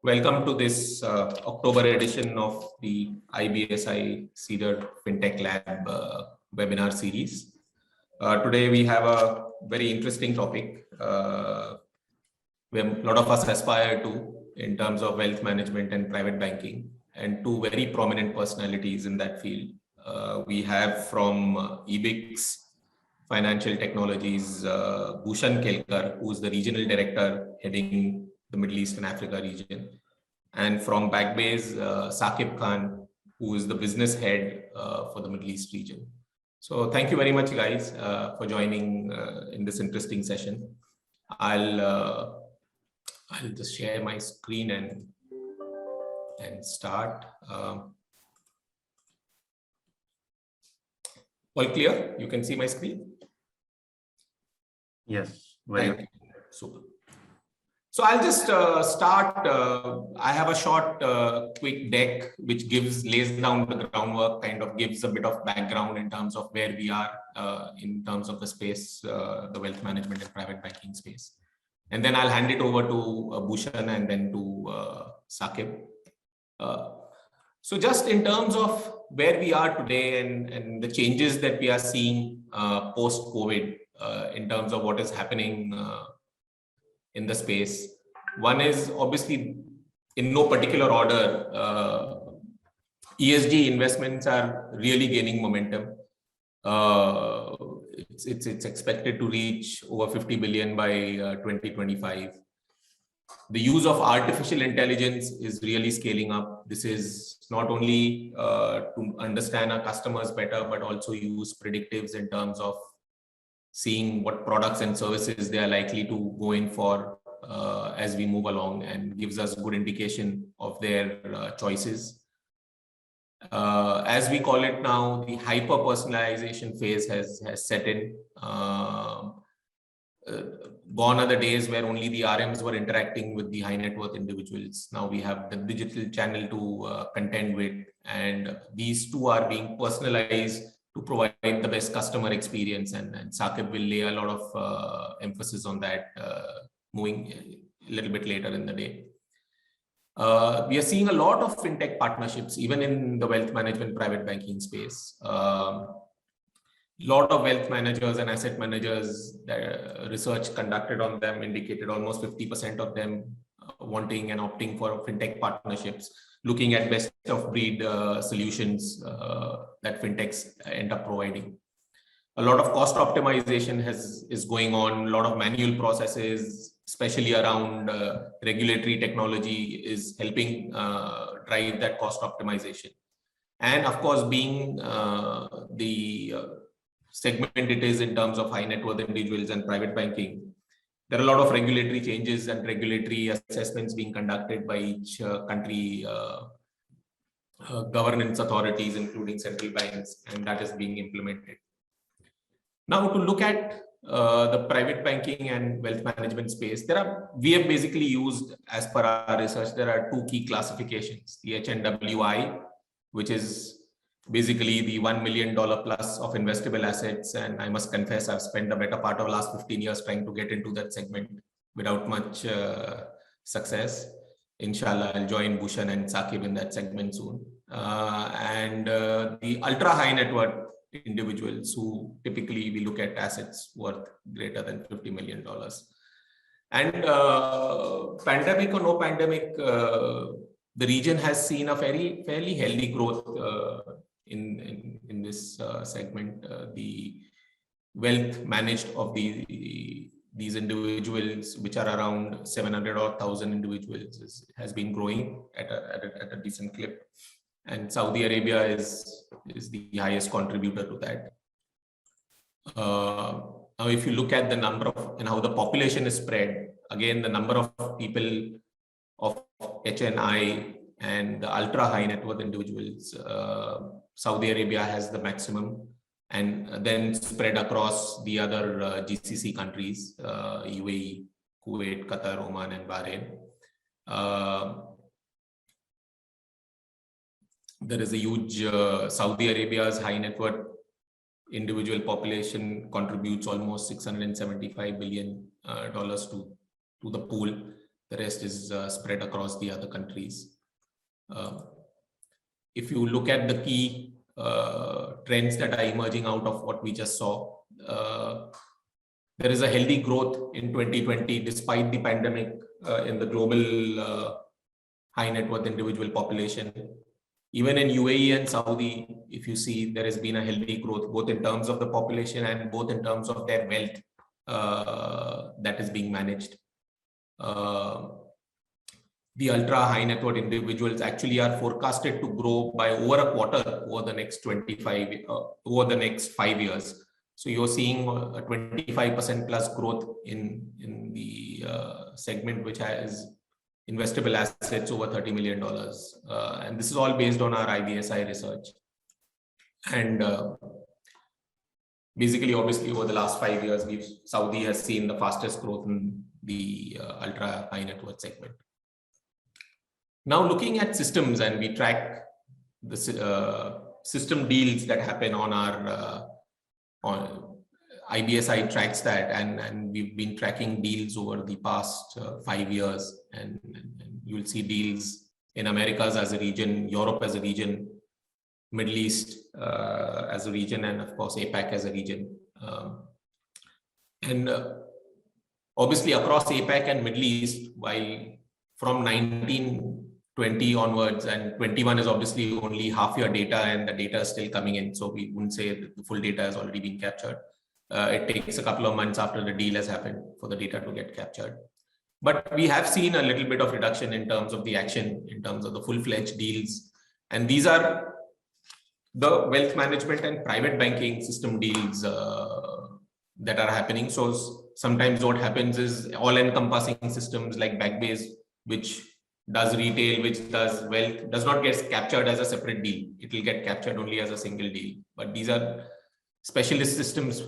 Welcome to this October edition of the IBSI Cedar FinTech Lab webinar series. Today we have a very interesting topic where a lot of us aspire to in terms of wealth management and private banking, and two very prominent personalities in that field. We have from EbixCash Financial Technologies, Bhushan Kelkar, who is the Regional Director heading the Middle East and Africa region, and from Backbase, Saqib, who is the business head for the Middle East region. So thank you very much, guys, for joining in this interesting session. I'll just share my screen and start. All clear? You can see my screen? Yes. Well, super. So I'll just start. I have a short, quick deck which lays down the groundwork, kind of gives a bit of background in terms of where we are in terms of the space, the wealth management and private banking space. And then I'll hand it over to Bhushan and then to Saqib. So just in terms of where we are today and the changes that we are seeing post-COVID in terms of what is happening in the space. One is obviously, in no particular order, ESG investments are really gaining momentum. It's expected to reach over 50 billion by 2025. The use of artificial intelligence is really scaling up. This is not only to understand our customers better, but also use predictives in terms of seeing what products and services they are likely to go in for as we move along, and gives us a good indication of their choices. As we call it now, the hyper-personalization phase has set in. Gone are the days where only the RMs were interacting with the high net worth individuals. Now we have the digital channel to contend with, and these two are being personalized to provide the best customer experience, and Saqib will lay a lot of emphasis on that moving a little bit later in the day. We are seeing a lot of fintech partnerships, even in the wealth management private banking space. Lot of wealth managers and asset managers, research conducted on them indicated almost 50% of them wanting and opting for fintech partnerships, looking at best of breed solutions that fintechs end up providing. A lot of cost optimization is going on. A lot of manual processes, especially around regulatory technology, is helping drive that cost optimization. And of course, being the segment it is in terms of high net worth individuals and private banking, there are a lot of regulatory changes and regulatory assessments being conducted by each country governance authorities, including central banks, and that is being implemented. Now, to look at the private banking and wealth management space, we have basically used, as per our research, there are two key classifications: the HNWI, which is basically the $1 million plus of investable assets. And I must confess, I've spent the better part of the last 15 years trying to get into that segment without much success. Inshallah, I'll join Bhushan and Saqib in that segment soon. And the ultra high net worth individuals, who typically we look at assets worth greater than $50 million. And pandemic or no pandemic, the region has seen a fairly healthy growth in this segment. The wealth managed of these individuals, which are around 700 or 1,000 individuals, has been growing at a decent clip. And Saudi Arabia is the highest contributor to that. Now, if you look at the number of and how the population is spread, again, the number of people of HNI and the ultra high net worth individuals, Saudi Arabia has the maximum, and then spread across the other GCC countries, UAE, Kuwait, Qatar, Oman, and Bahrain. There is a huge Saudi Arabia's high net worth individual population contributes almost $675 billion to the pool. The rest is spread across the other countries. If you look at the key trends that are emerging out of what we just saw, there is a healthy growth in 2020 despite the pandemic in the global high net worth individual population. Even in UAE and Saudi, if you see, there has been a healthy growth, both in terms of the population and both in terms of their wealth that is being managed. The ultra high net worth individuals actually are forecasted to grow by over a quarter over the next 5 years. So you're seeing a 25% plus growth in the segment which has investable assets over $30 million. And this is all based on our IBSI research. And basically, obviously, over the last 5 years, Saudi has seen the fastest growth in the ultra high net worth segment. Now, looking at systems, and we track the system deals that happen on our on IBSI tracks that, and we've been tracking deals over the past 5 years, and you'll see deals in Americas as a region, Europe as a region, Middle East as a region, and of course APAC as a region. And obviously across APAC and Middle East, while from 1920 onwards, and 21 is obviously only half year data, and the data is still coming in, so we wouldn't say that the full data has already been captured. It takes a couple of months after the deal has happened for the data to get captured. But we have seen a little bit of reduction in terms of the action, in terms of the full-fledged deals. And these are the wealth management and private banking system deals that are happening. So sometimes what happens is all-encompassing systems like Backbase, which does retail, which does wealth, does not get captured as a separate deal. It will get captured only as a single deal. But these are specialist systems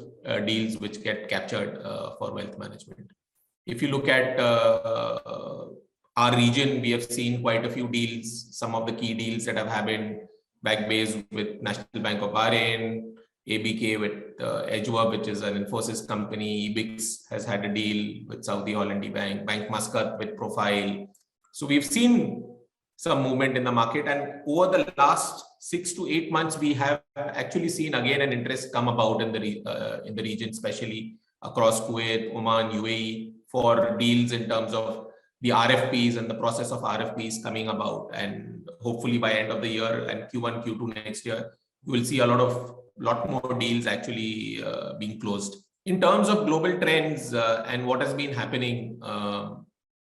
deals which get captured for wealth management. If you look at our region, we have seen quite a few deals. Some of the key deals that have happened: Backbase with National Bank of Bahrain, ABK with Edgeworth, which is an Infosys company. EbixCash has had a deal with Saudi Holandi Bank, Bank Muscat with Profile. So we've seen some movement in the market, and over the last 6 to 8 months, we have actually seen again an interest come about in the region, especially across Kuwait, Oman, UAE, for deals in terms of the RFPs and the process of RFPs coming about. And hopefully by end of the year and Q1, Q2 next year, we will see a lot more deals actually being closed. In terms of global trends and what has been happening,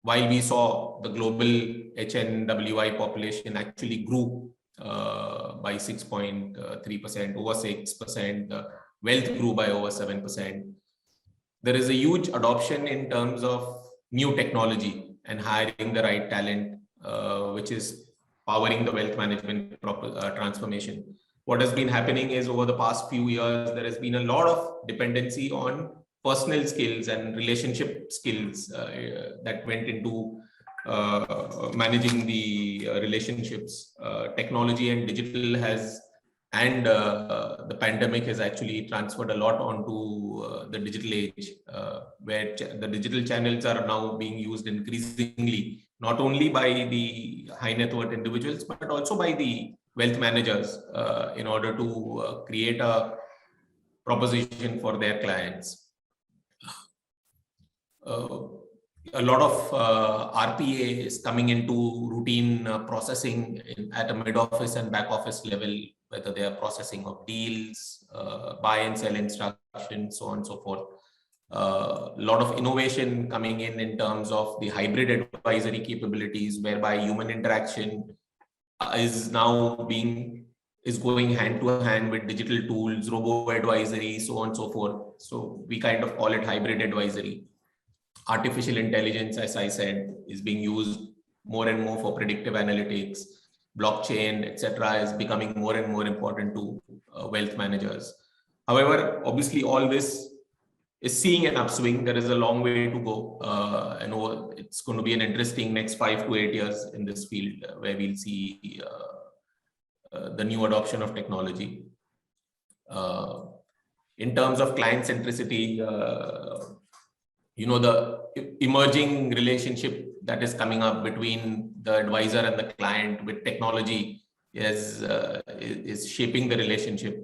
while we saw the global HNWI population actually grew by 6.3%, over 6%, wealth grew by over 7%. There is a huge adoption in terms of new technology and hiring the right talent, which is powering the wealth management transformation. What has been happening is over the past few years, there has been a lot of dependency on personal skills and relationship skills that went into managing the relationships. Technology and digital and the pandemic has actually transferred a lot onto the digital age, where the digital channels are now being used increasingly, not only by the high net worth individuals, but also by the wealth managers in order to create a proposition for their clients. A lot of RPA is coming into routine processing at a mid office and back office level, whether they are processing of deals, buy and sell instructions, so on and so forth. A lot of innovation coming in terms of the hybrid advisory capabilities, whereby human interaction is going hand to hand with digital tools, robo-advisory, so on and so forth. So we kind of call it hybrid advisory. Artificial intelligence, as I said, is being used more and more for predictive analytics. Blockchain, etc., is becoming more and more important to wealth managers. However, obviously, all this is seeing an upswing. There is a long way to go. And it's going to be an interesting next 5 to 8 years in this field, where we'll see the new adoption of technology. In terms of client centricity, the emerging relationship that is coming up between the advisor and the client with technology is shaping the relationship,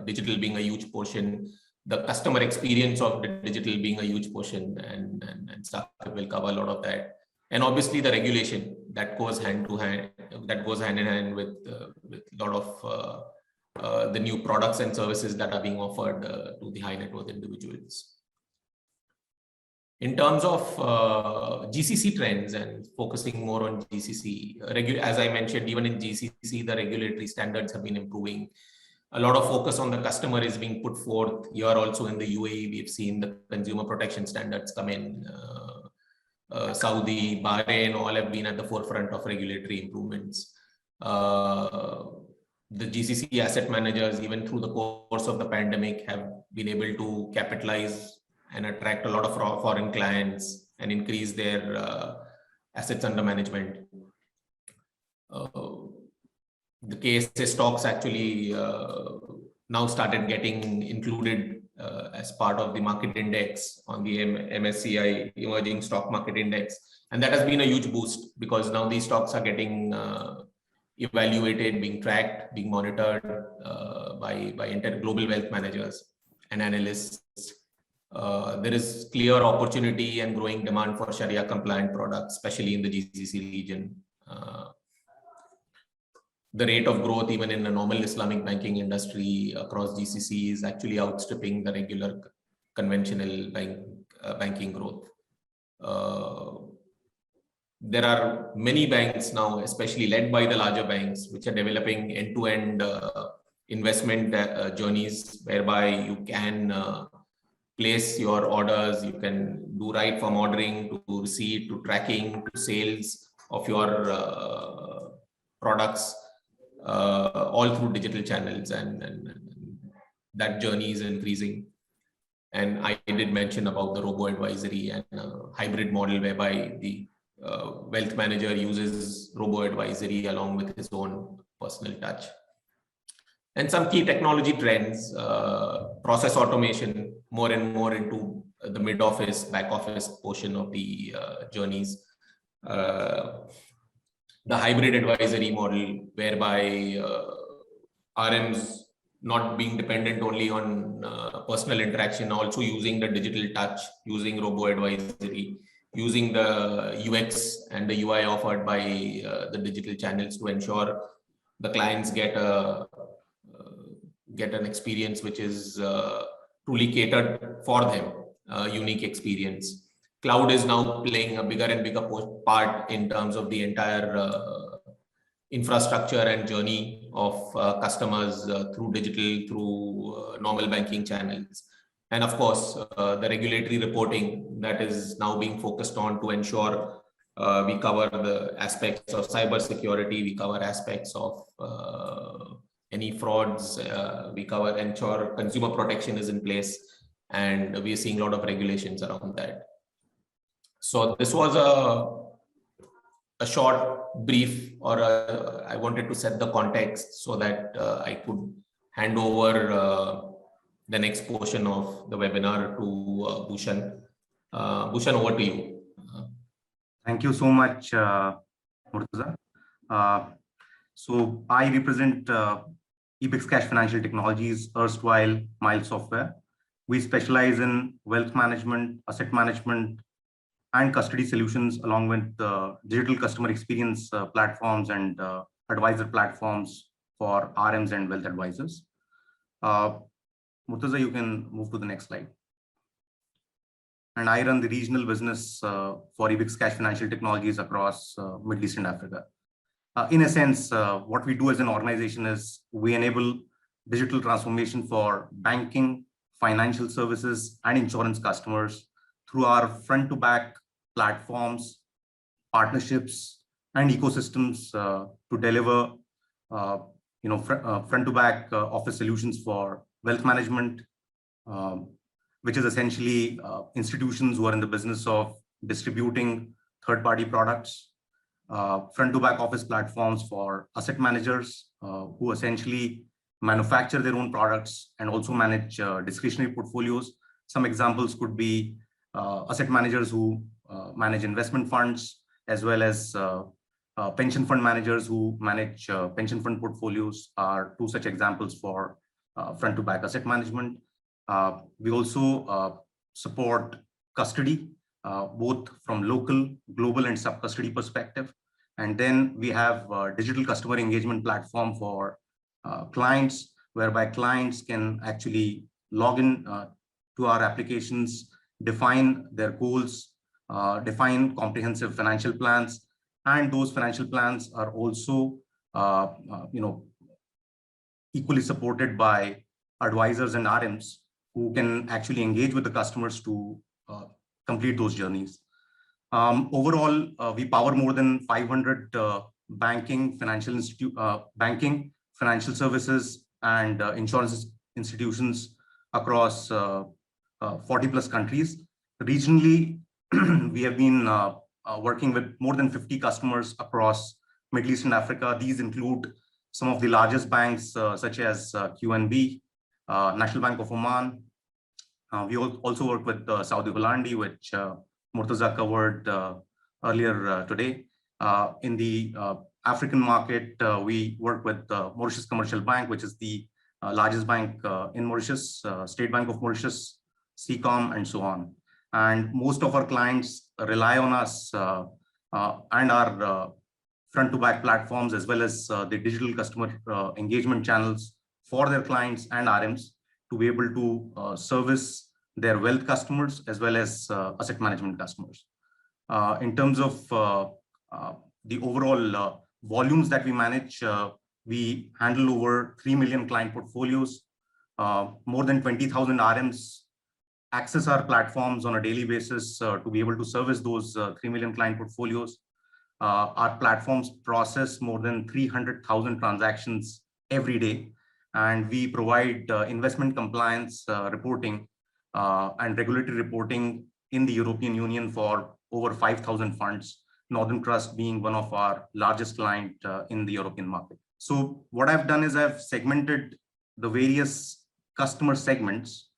digital being a huge portion, the customer experience of the digital being a huge portion, and Saqib will cover a lot of that. And obviously the regulation that goes hand in hand with a lot of the new products and services that are being offered to the high net worth individuals. In terms of GCC trends and focusing more on GCC, as I mentioned, even in GCC, the regulatory standards have been improving. A lot of focus on the customer is being put forth. Here also in the UAE, we've seen the consumer protection standards come in. Saudi, Bahrain, all have been at the forefront of regulatory improvements. The GCC asset managers, even through the course of the pandemic, have been able to capitalize and attract a lot of foreign clients and increase their assets under management. The KSA stocks actually now started getting included as part of the market index on the MSCI Emerging Stock Market Index. And that has been a huge boost because now these stocks are getting evaluated, being tracked, being monitored by global wealth managers and analysts. There is clear opportunity and growing demand for Sharia compliant products, especially in the GCC region. The rate of growth, even in the normal Islamic banking industry across GCC, is actually outstripping the regular conventional banking growth. There are many banks now, especially led by the larger banks, which are developing end-to-end investment journeys, whereby you can place your orders, you can do right from ordering to receipt to tracking to sales of your products, all through digital channels, and that journey is increasing. And I did mention about the robo-advisory and hybrid model, whereby the wealth manager uses robo-advisory along with his own personal touch. And some key technology trends, process automation, more and more into the mid office, back office portion of the journeys. The hybrid advisory model, whereby RMs not being dependent only on personal interaction, also using the digital touch, using robo-advisory, using the UX and the UI offered by the digital channels to ensure the clients get an experience which is truly catered for them, unique experience. Cloud is now playing a bigger and bigger part in terms of the entire infrastructure and journey of customers through digital, through normal banking channels. And of course, the regulatory reporting that is now being focused on to ensure we cover the aspects of cybersecurity, we cover aspects of any frauds, we ensure consumer protection is in place, and we are seeing a lot of regulations around that. So this was a short brief, or I wanted to set the context so that I could hand over the next portion of the webinar to Bhushan. Bhushan, over to you. Thank you so much, Murtaza. So I represent EbixCash Financial Technologies, erstwhile Mile Software. We specialize in wealth management, asset management, and custody solutions, along with digital customer experience platforms and advisor platforms for RMs and wealth advisors. Murtaza, you can move to the next slide. And I run the regional business for EbixCash Financial Technologies across Middle East and Africa. In a sense, what we do as an organization is we enable digital transformation for banking, financial services, and insurance customers through our front-to-back platforms, partnerships, and ecosystems to deliver, front-to-back office solutions for wealth management, which is essentially institutions who are in the business of distributing third-party products, front-to-back office platforms for asset managers who essentially manufacture their own products and also manage discretionary portfolios. Some examples could be asset managers who manage investment funds, as well as pension fund managers who manage pension fund portfolios are two such examples for front to back asset management. We also support custody, both from local, global, and sub-custody perspective. And then we have a digital customer engagement platform for clients, whereby clients can actually log in to our applications, define their goals, define comprehensive financial plans, and those financial plans are also equally supported by advisors and RMs who can actually engage with the customers to complete those journeys. Overall, we power more than 500 banking, financial services, and insurance institutions across 40 plus countries. Regionally, we have been working with more than 50 customers across Middle East and Africa. These include some of the largest banks such as QNB, National Bank of Oman. We also work with Saudi Hollandi, which Murtaza covered earlier today. In the African market, we work with Mauritius Commercial Bank, which is the largest bank in Mauritius, State Bank of Mauritius, CCOM, and so on. And most of our clients rely on us and our front to back platforms, as well as the digital customer engagement channels for their clients and RMs to be able to service their wealth customers as well as asset management customers. In terms of the overall volumes that we manage, we handle over 3 million client portfolios. More than 20,000 RMs access our platforms on a daily basis to be able to service those 3 million client portfolios. Our platforms process more than 300,000 transactions every day, and we provide investment compliance reporting and regulatory reporting in the European Union for over 5,000 funds, Northern Trust being one of our largest client in the European market. So what I've done is I've segmented the various customer segments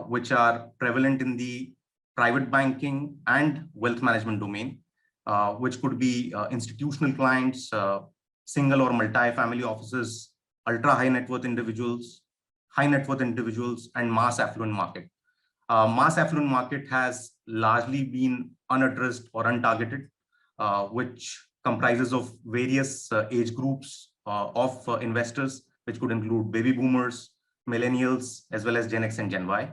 which are prevalent in the private banking and wealth management domain, which could be institutional clients, single or multi-family offices, ultra high net worth individuals, high net worth individuals, and mass affluent market. Mass affluent market has largely been unaddressed or untargeted, which comprises of various age groups of investors, which could include baby boomers, millennials, as well as Gen X and Gen Y.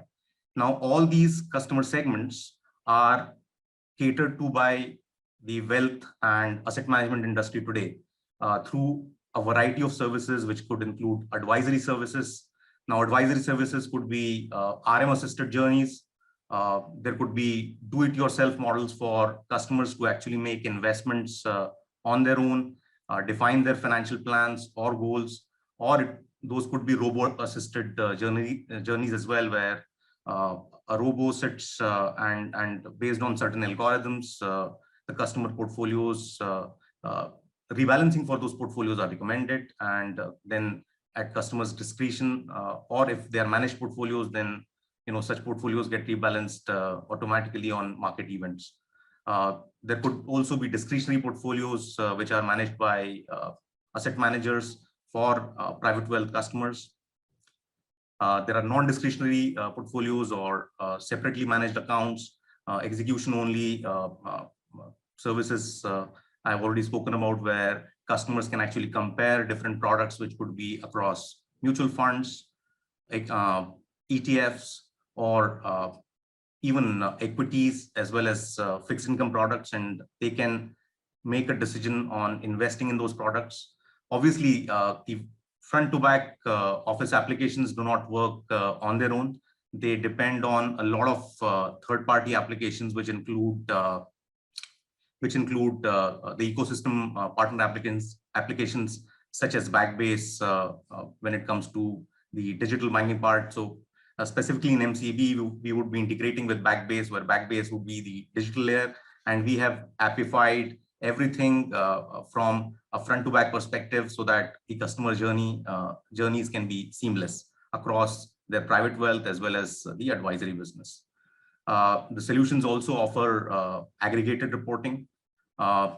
Now, all these customer segments are catered to by the wealth and asset management industry today through a variety of services, which could include advisory services. Now, advisory services could be RM assisted journeys. There could be do-it-yourself models for customers to actually make investments on their own, define their financial plans or goals, or those could be robo-assisted journeys as well, where a robo sits and based on certain algorithms, the customer portfolios, rebalancing for those portfolios are recommended, and then at customers' discretion, or if they are managed portfolios, then such portfolios get rebalanced automatically on market events. There could also be discretionary portfolios which are managed by asset managers for private wealth customers. There are non-discretionary portfolios or separately managed accounts, execution-only services I've already spoken about, where customers can actually compare different products, which could be across mutual funds, ETFs, or even equities, as well as fixed income products, and they can make a decision on investing in those products. Obviously, the front to back office applications do not work on their own. They depend on a lot of third-party applications, which include the ecosystem partner applications such as Backbase when it comes to the digital banking part. So specifically in MCB, we would be integrating with Backbase, where Backbase would be the digital layer, and we have appified everything from a front to back perspective so that the customer journeys can be seamless across their private wealth as well as the advisory business. The solutions also offer aggregated reporting, uh,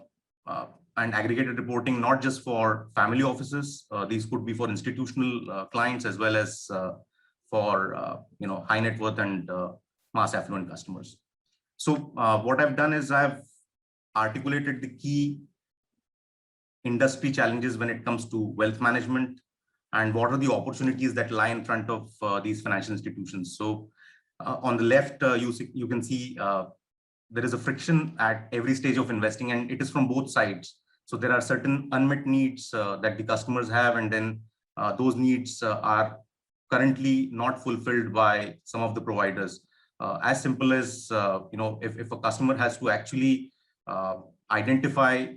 and aggregated reporting, not just for family offices. These could be for institutional clients as well as for high net worth and mass affluent customers. So what I've done is I've articulated the key industry challenges when it comes to wealth management and what are the opportunities that lie in front of these financial institutions. So on the left, you can see there is a friction at every stage of investing, and it is from both sides. So there are certain unmet needs that the customers have, and then those needs are currently not fulfilled by some of the providers. As simple as if a customer has to actually identify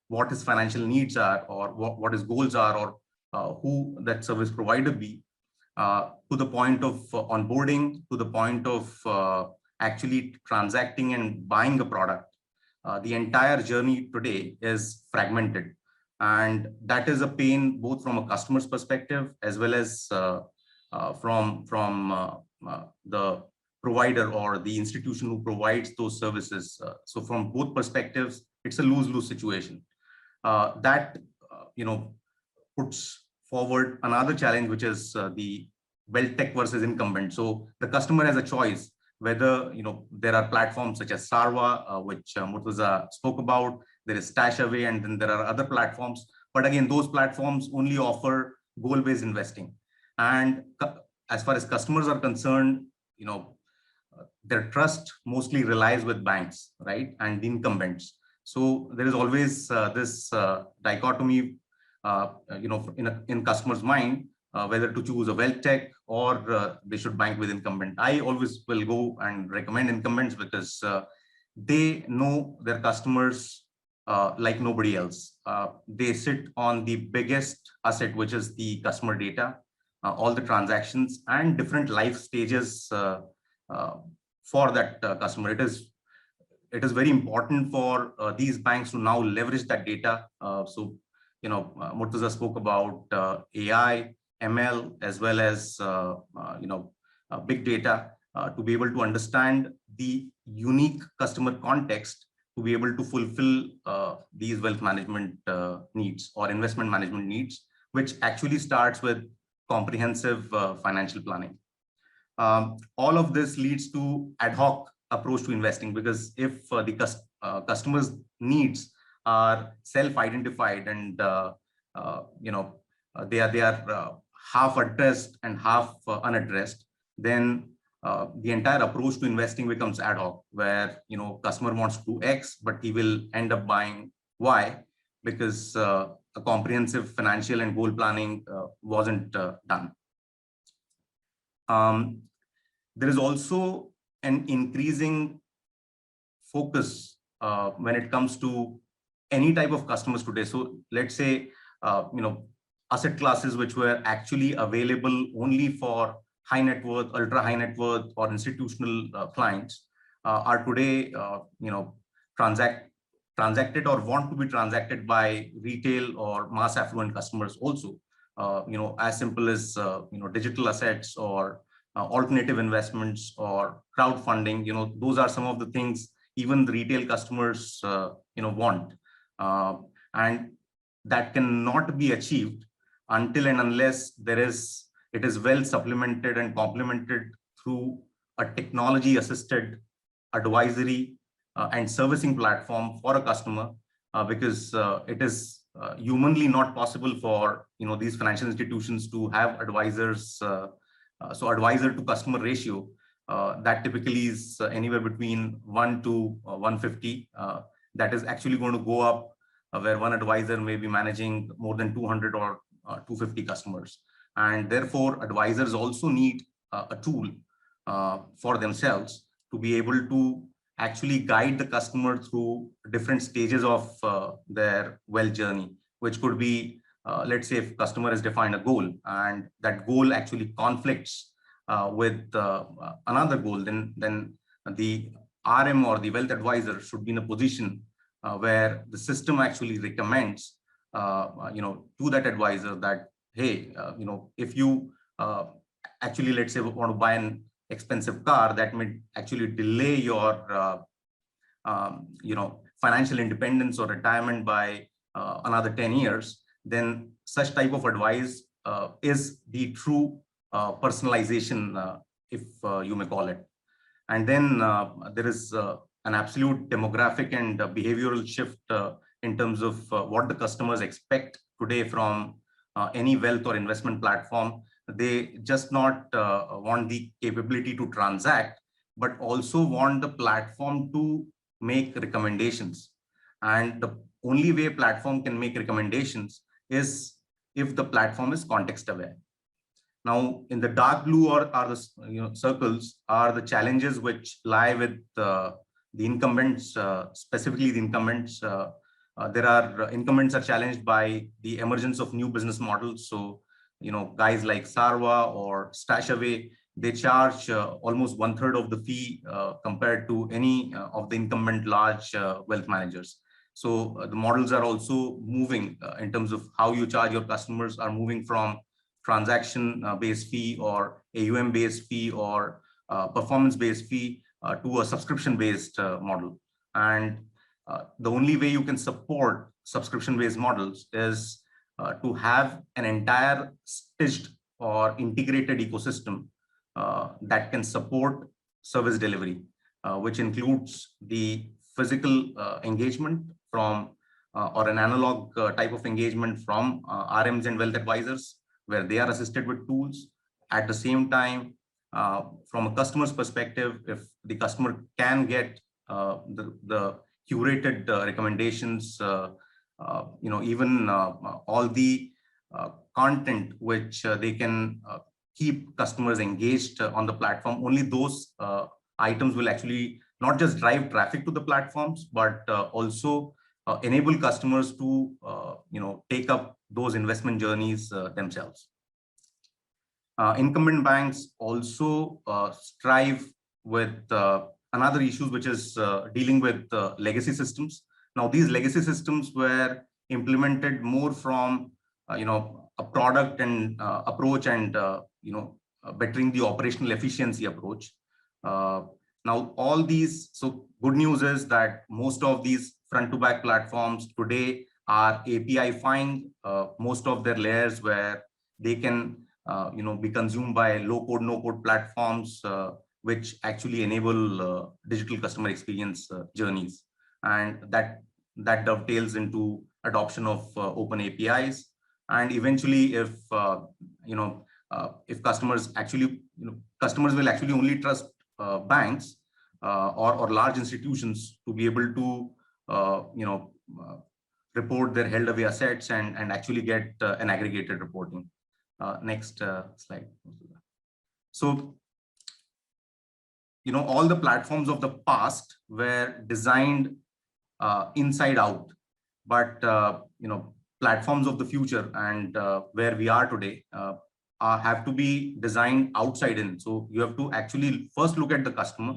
what his financial needs are, or what his goals are, or who that service provider be, to the point of onboarding, to the point of actually transacting and buying a product. The entire journey today is fragmented, and that is a pain both from a customer's perspective as well as from the provider or the institution who provides those services. So from both perspectives, it's a lose-lose situation. That puts forward another challenge, which is the wealth tech versus incumbent. So the customer has a choice whether there are platforms such as Sarva, which Murtaza spoke about. There is Stashaway, and then there are other platforms. But again, those platforms only offer goal-based investing. And as far as customers are concerned, their trust mostly relies with banks, right, and the incumbents. So there is always this dichotomy, in customers' mind, whether to choose a wealth tech or they should bank with incumbent. I always will go and recommend incumbents because they know their customers like nobody else. They sit on the biggest asset, which is the customer data, all the transactions and different life stages for that customer. It is very important for these banks to now leverage that data. Murtaza spoke about AI, ML, as well as big data to be able to understand the unique customer context to be able to fulfill these wealth management needs or investment management needs, which actually starts with comprehensive financial planning. All of this leads to ad hoc approach to investing, because if the customer's needs are self-identified and they are half addressed and half unaddressed, then the entire approach to investing becomes ad hoc, where customer wants to do X, but he will end up buying Y because a comprehensive financial and goal planning wasn't done. There is also an increasing focus when it comes to any type of customers today. So let's say, asset classes which were actually available only for high net worth, ultra high net worth, or institutional clients are today, transacted or want to be transacted by retail or mass affluent customers also. As simple as digital assets or alternative investments or crowdfunding. Those are some of the things even the retail customers want, and that cannot be achieved until and unless it is well supplemented and complemented through a technology assisted advisory and servicing platform for a customer, because it is humanly not possible for these financial institutions to have advisors. So advisor to customer ratio that typically is anywhere between 1 to 150. That is actually going to go up where one advisor may be managing more than 200 or 250 customers. And therefore, advisors also need a tool for themselves to be able to actually guide the customer through different stages of their wealth journey, which could be, let's say, if customer has defined a goal and that goal actually conflicts with another goal, then the RM or the wealth advisor should be in a position where the system actually recommends to that advisor that, hey, if you actually, let's say, want to buy an expensive car, that may actually delay your financial independence or retirement by another 10 years, then such type of advice is the true personalization, if you may call it. And then there is an absolute demographic and behavioral shift in terms of what the customers expect today from any wealth or investment platform. They just not want the capability to transact, but also want the platform to make recommendations. And the only way platform can make recommendations is if the platform is context aware. Now, in the dark blue are the circles are the challenges which lie with the incumbents, specifically the incumbents. Incumbents are challenged by the emergence of new business models. So, guys like Sarva or Stashaway, they charge almost 1/3 of the fee compared to any of the incumbent large wealth managers. So the models are also moving in terms of how you charge your customers are moving from transaction-based fee or AUM-based fee or performance-based fee to a subscription-based model. And the only way you can support subscription-based models is to have an entire stitched or integrated ecosystem that can support service delivery, which includes the physical engagement from or an analog type of engagement from RMs and wealth advisors, where they are assisted with tools. At the same time, from a customer's perspective, if the customer can get the curated recommendations, even all the content which they can keep customers engaged on the platform, only those items will actually not just drive traffic to the platforms, but also enable customers to take up those investment journeys themselves. Incumbent banks also strive with another issues, which is dealing with legacy systems. Now, these legacy systems were implemented more from a product and approach and bettering the operational efficiency approach. Now, all these, so good news is that most of these front to back platforms today are API-fied, most of their layers where they can be consumed by low code, no code platforms, which actually enable digital customer experience journeys. And that dovetails into adoption of open APIs. And eventually, if customers actually, customers will actually only trust banks or large institutions to be able to report their held away assets and actually get an aggregated reporting. Next slide. So, all the platforms of the past were designed inside out, but platforms of the future and where we are today have to be designed outside in. So you have to actually first look at the customer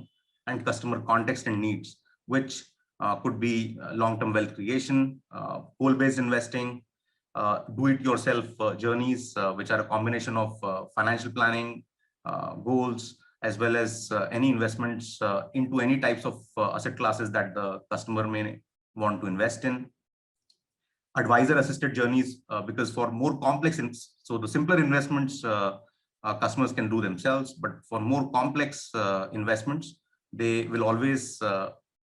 and customer context and needs, which could be long-term wealth creation, goal-based investing, do-it-yourself journeys, which are a combination of financial planning, goals, as well as any investments into any types of asset classes that the customer may want to invest in. Advisor-assisted journeys, because for more complex, so the simpler investments customers can do themselves, but for more complex investments, they will always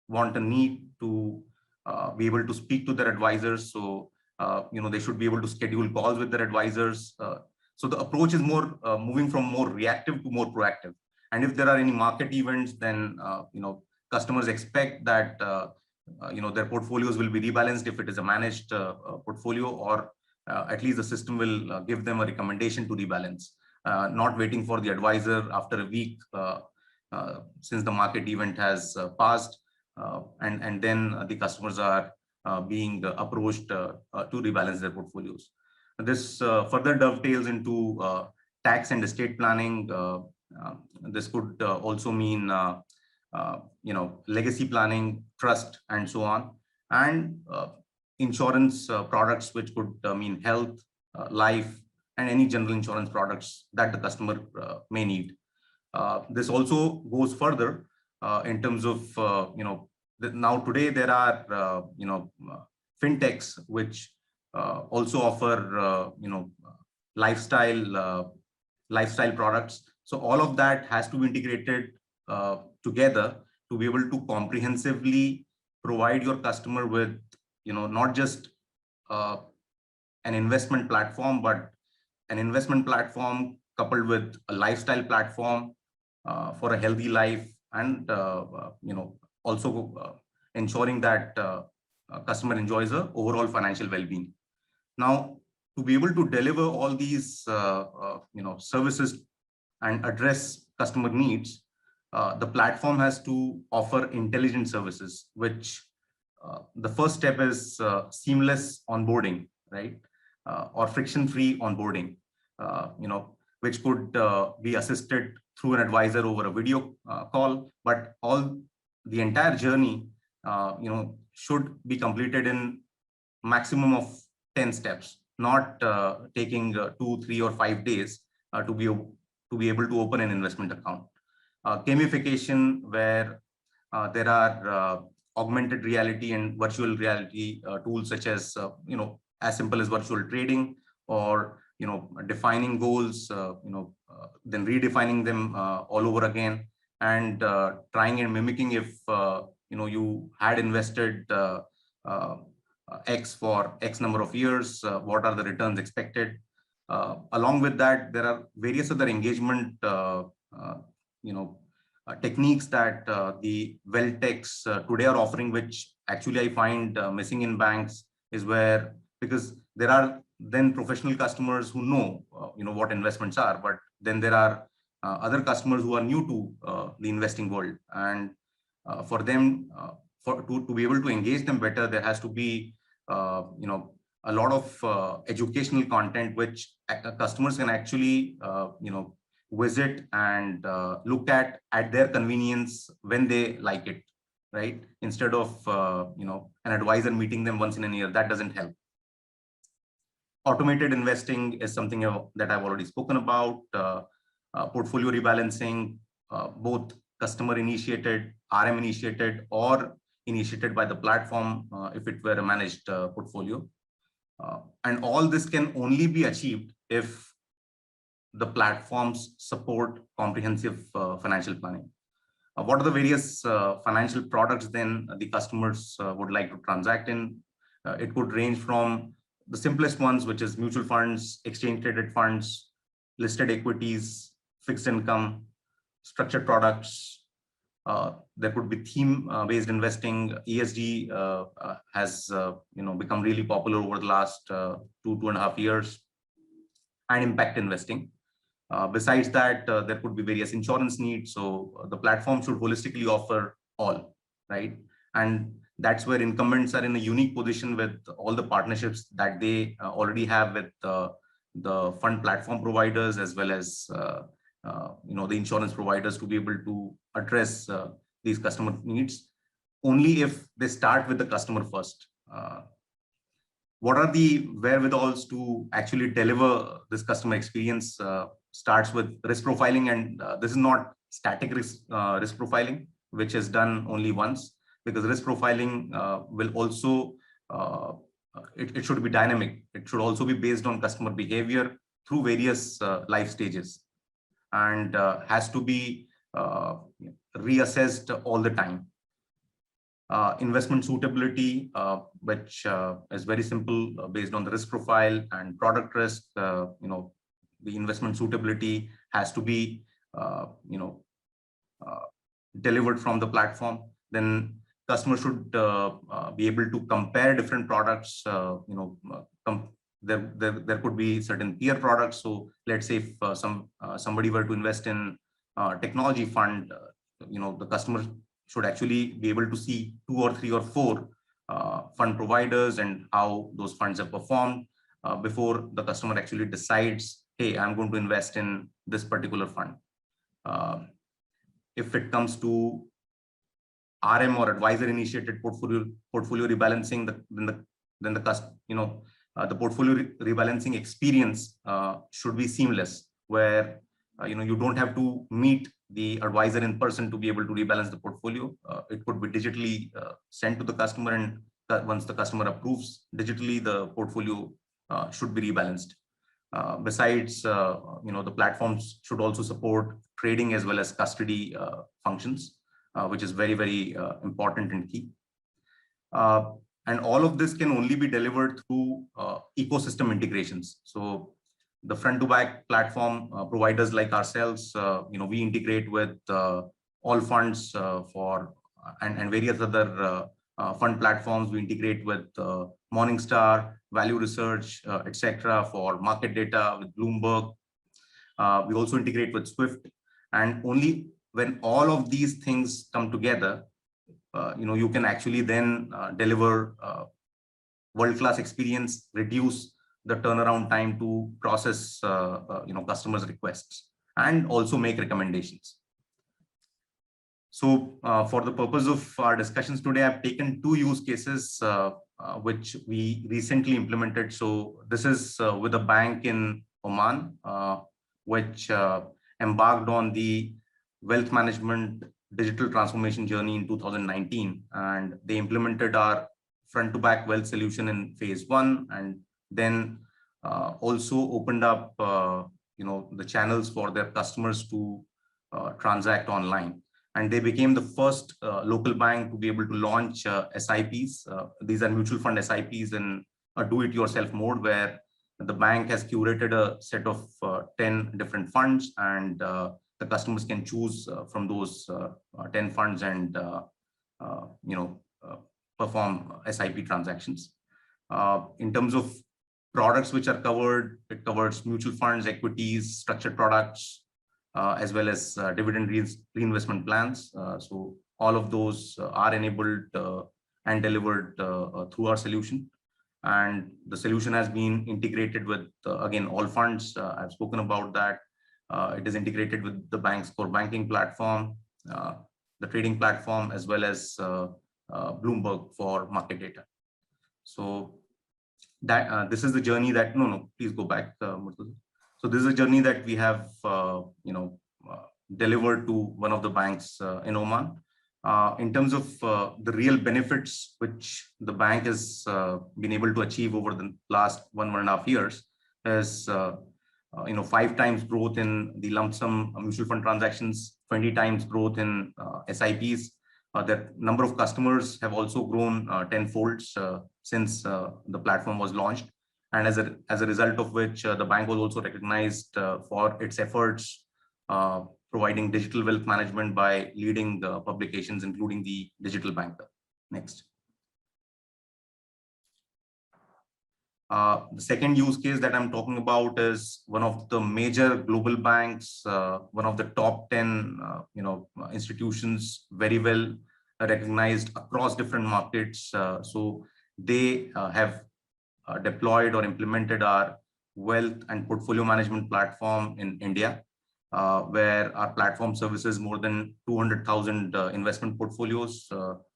want a need to be able to speak to their advisors. So they should be able to schedule calls with their advisors. So the approach is more moving from more reactive to more proactive. And if there are any market events, then customers expect that their portfolios will be rebalanced if it is a managed portfolio, or at least the system will give them a recommendation to rebalance, not waiting for the advisor after a week since the market event has passed, and then the customers are being approached to rebalance their portfolios. This further dovetails into tax and estate planning. This could also mean legacy planning, trust, and so on, and insurance products, which could mean health, life, and any general insurance products that the customer may need. This also goes further in terms of now today there are fintechs which also offer lifestyle products. So all of that has to be integrated together to be able to comprehensively provide your customer with not just an investment platform, but an investment platform coupled with a lifestyle platform for a healthy life, and also ensuring that customer enjoys a overall financial well-being. Now, to be able to deliver all these services and address customer needs, the platform has to offer intelligent services, which the first step is seamless onboarding, right? Or friction-free onboarding, which could be assisted through an advisor over a video call, but the entire journey, should be completed in maximum of 10 steps, not taking 2, 3, or 5 days to be able to open an investment account. Gamification, where there are augmented reality and virtual reality tools such as as simple as virtual trading, or defining goals, then redefining them all over again, and trying and mimicking if you had invested X for X number of years, what are the returns expected. Along with that, there are various other engagement techniques that the wealth techs today are offering, which actually I find missing in banks, is where, because there are then professional customers who know what investments are, but then there are other customers who are new to the investing world, and for them to be able to engage them better, there has to be a lot of educational content which customers can actually visit and look at their convenience when they like it, right? Instead of an advisor meeting them once in a year. That doesn't help. Automated investing is something that I've already spoken about. Portfolio rebalancing, both customer initiated, RM initiated, or initiated by the platform if it were a managed portfolio. And all this can only be achieved if the platforms support comprehensive financial planning. What are the various financial products then the customers would like to transact in? It could range from the simplest ones, which is mutual funds, exchange traded funds, listed equities, fixed income, structured products. There could be theme-based investing. ESG has become really popular over the last 2.5 years, and impact investing. Besides that, there could be various insurance needs. So the platform should holistically offer all, right? And that's where incumbents are in a unique position with all the partnerships that they already have with the fund platform providers, as well as the insurance providers, to be able to address these customer needs only if they start with the customer first. What are the wherewithals to actually deliver this customer experience? Starts with risk profiling, and this is not static risk profiling, which is done only once, because risk profiling will also, it should be dynamic. It should also be based on customer behavior through various life stages, and has to be reassessed all the time. Investment suitability, which is very simple, based on the risk profile and product risk. The investment suitability has to be delivered from the platform. Then customers should be able to compare different products. There could be certain peer products. So let's say if somebody were to invest in a technology fund, the customer should actually be able to see 2 or 3 or 4 fund providers and how those funds have performed before the customer actually decides, hey, I'm going to invest in this particular fund. If it comes to RM or advisor initiated portfolio rebalancing, then the portfolio rebalancing experience should be seamless, where you don't have to meet the advisor in person to be able to rebalance the portfolio. It could be digitally sent to the customer, and once the customer approves digitally, the portfolio should be rebalanced. Besides, the platforms should also support trading as well as custody functions, which is very, very important and key. And all of this can only be delivered through ecosystem integrations. So the front to back platform providers like ourselves, we integrate with all funds and various other fund platforms. We integrate with Morningstar, Value Research, etc. for market data with Bloomberg. We also integrate with Swift, and only when all of these things come together, you can actually then deliver world-class experience, reduce the turnaround time to process customers' requests, and also make recommendations. So for the purpose of our discussions today, I've taken two use cases which we recently implemented. So this is with a bank in Oman, which embarked on the wealth management digital transformation journey in 2019, and they implemented our front to back wealth solution in phase 1, and then also opened up the channels for their customers to transact online. And they became the first local bank to be able to launch SIPs. These are mutual fund SIPs in a do-it-yourself mode, where the bank has curated a set of 10 different funds, and the customers can choose from those 10 funds and perform SIP transactions. In terms of products which are covered, it covers mutual funds, equities, structured products, as well as dividend reinvestment plans. So all of those are enabled and delivered through our solution. And the solution has been integrated with, again, all funds. I've spoken about that. It is integrated with the bank's core banking platform, the trading platform, as well as Bloomberg for market data. So that this is the journey that, please go back. So this is a journey that we have, delivered to one of the banks in Oman. In terms of the real benefits which the bank has been able to achieve over the last 1.5 years is, 5 times growth in the lump sum mutual fund transactions, 20 times growth in SIPs. The number of customers have also grown tenfold since the platform was launched. And as a result of which, the bank was also recognized for its efforts providing digital wealth management by leading the publications, including the Digital Banker. Next. The second use case that I'm talking about is one of the major global banks, one of the top 10 institutions, very well recognized across different markets. So they have deployed or implemented our wealth and portfolio management platform in India, where our platform services more than 200,000 investment portfolios,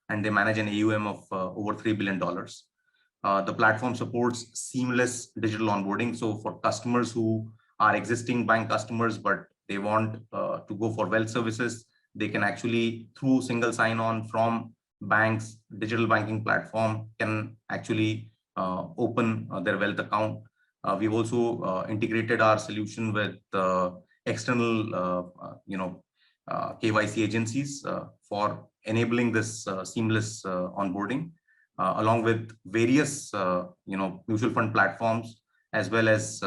and they manage an AUM of over $3 billion. The platform supports seamless digital onboarding. So for customers who are existing bank customers, but they want to go for wealth services, they can actually, through single sign-on from bank's digital banking platform, can actually open their wealth account. We've also integrated our solution with external, KYC agencies for enabling this seamless onboarding, along with various, mutual fund platforms, as well as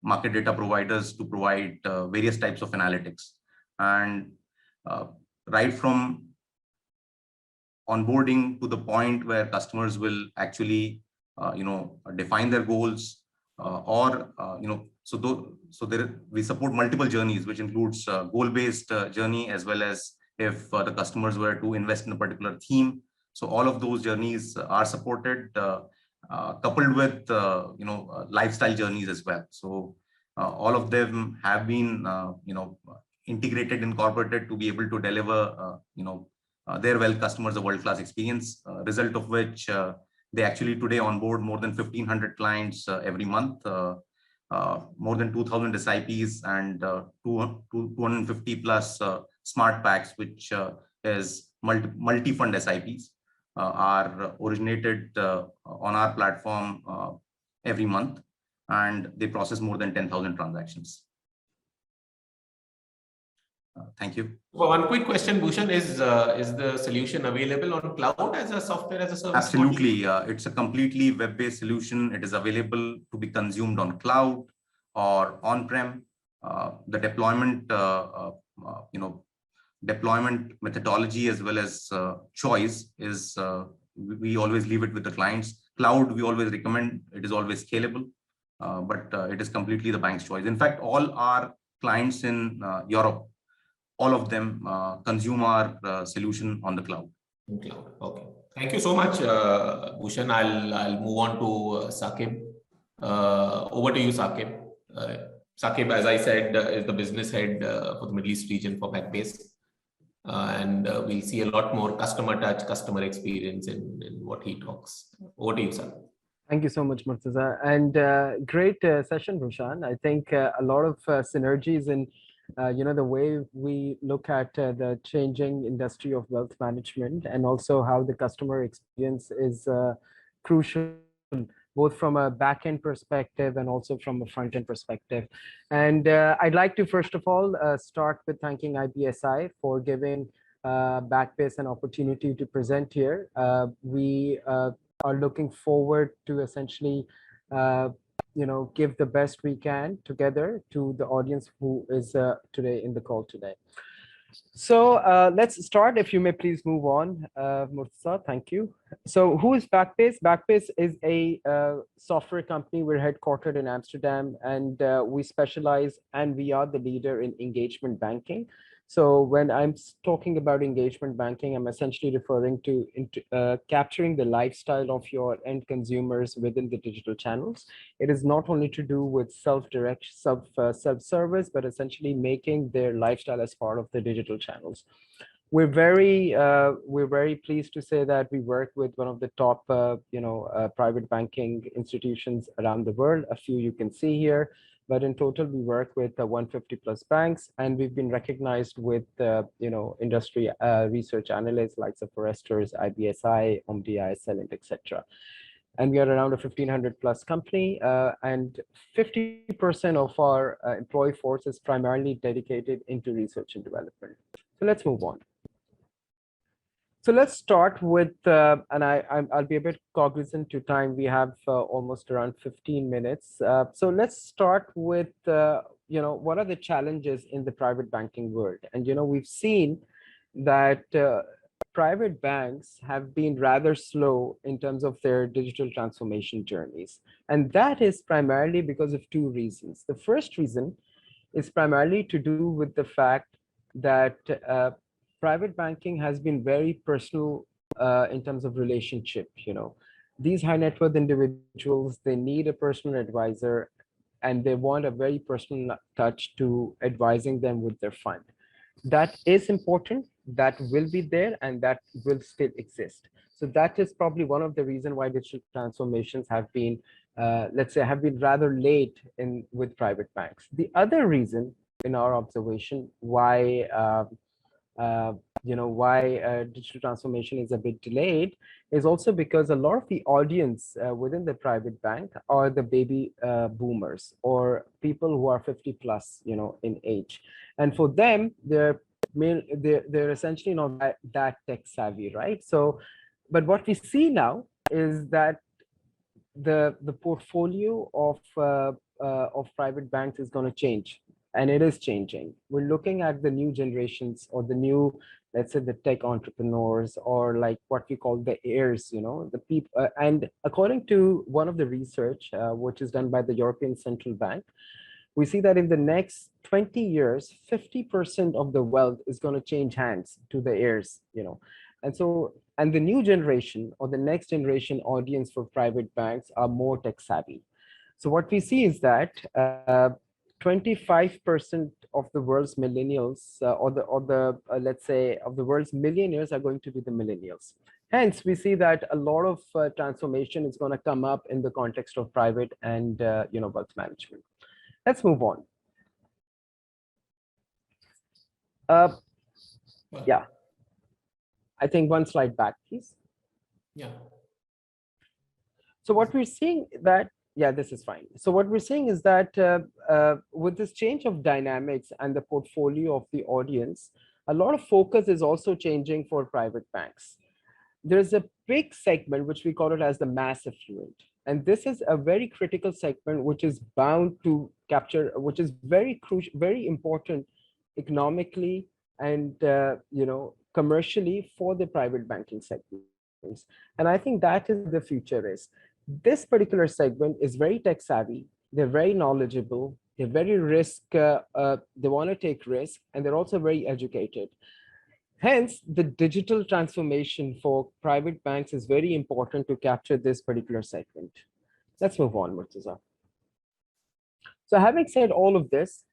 market data providers to provide various types of analytics. And right from onboarding to the point where customers will actually, define their goals, we support multiple journeys, which includes goal-based journey, as well as if the customers were to invest in a particular theme. So all of those journeys are supported, coupled with lifestyle journeys as well. So all of them have been integrated, incorporated to be able to deliver their wealth customers a world-class experience. Result of which they actually today onboard more than 1,500 clients every month. more than 2,000 SIPs and 250 plus smart packs, which is multi-fund SIPs, are originated on our platform every month, and they process more than 10,000 transactions. Thank you. Well, one quick question, Bhushan, is the solution available on cloud as a software as a service? Absolutely. It's a completely web-based solution. It is available to be consumed on cloud or on-prem. The deployment methodology as well as choice is we always leave it with the clients. Cloud, we always recommend, it is always scalable, but it is completely the bank's choice. In fact, all our clients in Europe, all of them consume our solution on the cloud. In cloud. Okay. Thank you so much, Bhushan. I'll move on to Saqib. Over to you, Saqib. Saqib, as I said, is the business head for the Middle East region for Backbase. And we'll see a lot more customer touch, customer experience in what he talks. Over to you, sir. Thank you so much, Murtaza. And great session, Bhushan. I think a lot of synergies in the way we look at the changing industry of wealth management, and also how the customer experience is crucial, both from a back-end perspective and also from a front-end perspective. And I'd like to, first of all, start with thanking IBSI for giving Backbase an opportunity to present here. We are looking forward to essentially give the best we can together to the audience who is today in the call today. So let's start. If you may please move on, Murtaza, thank you. So who is Backbase? Backbase is a software company. We're headquartered in Amsterdam, and we specialize, and we are the leader in engagement banking. So when I'm talking about engagement banking, I'm essentially referring to capturing the lifestyle of your end consumers within the digital channels. It is not only to do with self-direct, self-service, but essentially making their lifestyle as part of the digital channels. We're very pleased to say that we work with one of the top, private banking institutions around the world. A few you can see here. But in total, we work with 150 plus banks, and we've been recognized with, industry research analysts like Forrester's, IBSI, Omdia, Celent, etc. And we are around a 1,500 plus company, and 50% of our employee force is primarily dedicated into research and development. So let's move on. So let's start with, and I'll be a bit cognizant to time. We have almost around 15 minutes. So let's start with, what are the challenges in the private banking world? And, we've seen that private banks have been rather slow in terms of their digital transformation journeys. And that is primarily because of two reasons. The first reason is primarily to do with the fact that private banking has been very personal in terms of relationship. These high net worth individuals, they need a personal advisor, and they want a very personal touch to advising them with their fund. That is important, that will be there, and that will still exist. So that is probably one of the reasons why digital transformations have been, have been rather late with private banks. The other reason, in our observation, why digital transformation is a bit delayed is also because a lot of the audience within the private bank are the baby boomers, or people who are 50 plus, in age. And for them, they're essentially not that tech savvy, right? So, but what we see now is that the portfolio of private banks is going to change. And it is changing. We're looking at the new generations, or the new, let's say, the tech entrepreneurs, or like what we call the heirs, the people. And according to one of the research, which is done by the European Central Bank, we see that in the next 20 years, 50% of the wealth is going to change hands to the heirs, And so, and the new generation, or the next generation audience for private banks, are more tech savvy. So what we see is that 25% of the world's millennials, let's say, of the world's millionaires are going to be the millennials. Hence, we see that a lot of transformation is going to come up in the context of private and wealth management. Let's move on. Yeah, I think one slide back, please. Yeah. So what we're seeing that, yeah, this is fine. So what we're seeing is that with this change of dynamics and the portfolio of the audience, a lot of focus is also changing for private banks. There's a big segment, which we call it as the mass affluent. And this is a very critical segment, which is bound to capture, which is very crucial, very important economically and commercially for the private banking segments. And I think that is the future is. This particular segment is very tech savvy. They're very knowledgeable. They're very they want to take risk, and they're also very educated. Hence, the digital transformation for private banks is very important to capture this particular segment. Let's move on, Murtaza. So having said all of this,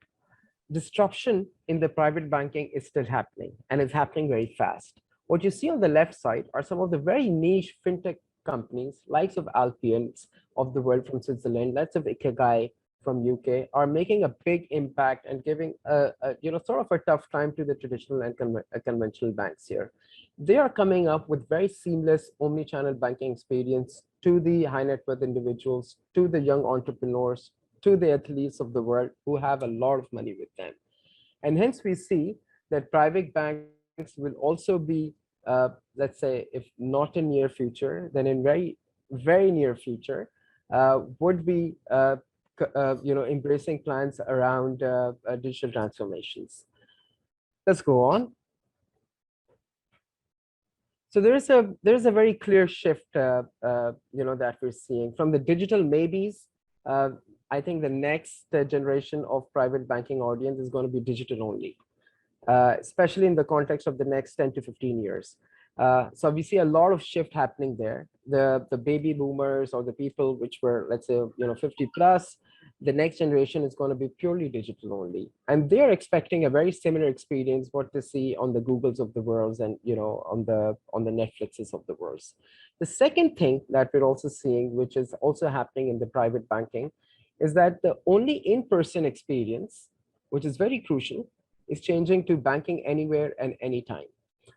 disruption in the private banking is still happening, and it's happening very fast. What you see on the left side are some of the very niche fintech companies, likes of Alpians of the world from Switzerland, lots of Ikigai from UK, are making a big impact and giving sort of a tough time to the traditional and conventional banks here. They are coming up with very seamless omni-channel banking experience to the high net worth individuals, to the young entrepreneurs, to the athletes of the world who have a lot of money with them. And hence we see that private banks will also be, let's say, if not in near future, then in very, very near future, would be embracing plans around digital transformations. Let's go on. So there's a very clear shift, that we're seeing from the digital maybes. I think the next generation of private banking audience is going to be digital only, especially in the context of the next 10 to 15 years. So we see a lot of shift happening there. The baby boomers or the people which were, let's say, 50 plus, the next generation is going to be purely digital only. And they're expecting a very similar experience what they see on the Googles of the world and, on the Netflixes of the world. The second thing that we're also seeing, which is also happening in the private banking, is that the only in-person experience, which is very crucial, is changing to banking anywhere and anytime.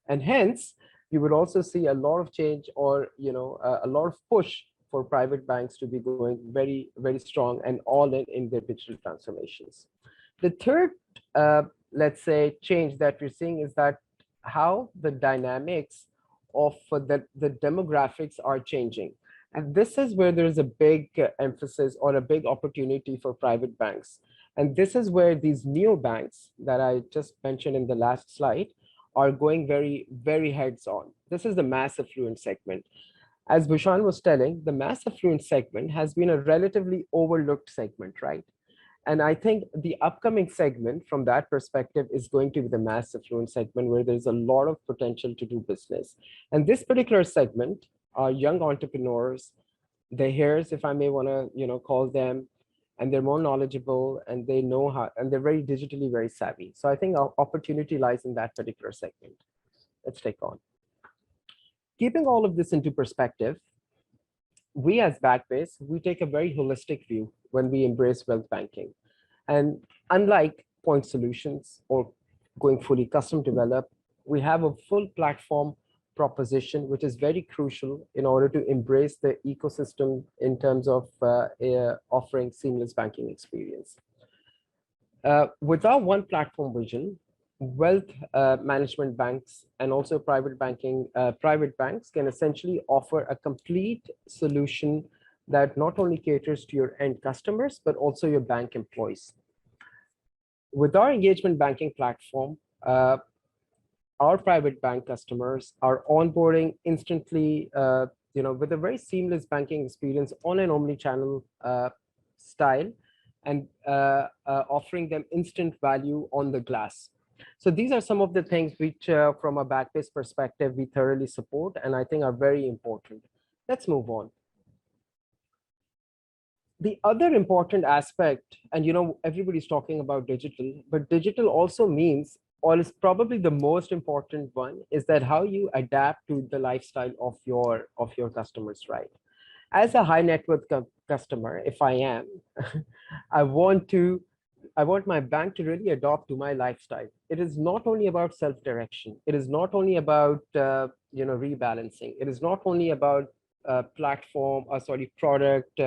And hence, you would also see a lot of change or a lot of push for private banks to be going very, very strong and all in their digital transformations. The third, let's say, change that we're seeing is that how the dynamics of the demographics are changing. And this is where there's a big emphasis or a big opportunity for private banks. And this is where these neobanks that I just mentioned in the last slide are going very, very heads on. This is the mass affluent segment. As Bhushan was telling, the mass affluent segment has been a relatively overlooked segment, right? And I think the upcoming segment from that perspective is going to be the mass affluent segment where there's a lot of potential to do business. And this particular segment are young entrepreneurs, the hairs, if I may want to, call them, and they're more knowledgeable and they know how, and they're very digitally very savvy. So I think our opportunity lies in that particular segment. Let's take on. Keeping all of this into perspective, we as Backbase, we take a very holistic view when we embrace wealth banking. And unlike point solutions or going fully custom developed, we have a full platform proposition, which is very crucial in order to embrace the ecosystem in terms of offering seamless banking experience. With our one platform vision, wealth management banks and also private banks can essentially offer a complete solution that not only caters to your end customers, but also your bank employees. With our engagement banking platform, our private bank customers are onboarding instantly, with a very seamless banking experience on an omni-channel style and offering them instant value on the glass. So these are some of the things which, from a Backbase perspective, we thoroughly support and I think are very important. Let's move on. The other important aspect, and everybody's talking about digital, but digital also means, or is probably the most important one, is that how you adapt to the lifestyle of your customers, right? As a high net worth customer, if I am, I want to I want my bank to really adopt to my lifestyle. It is not only about self-direction. It is not only about rebalancing. It is not only about product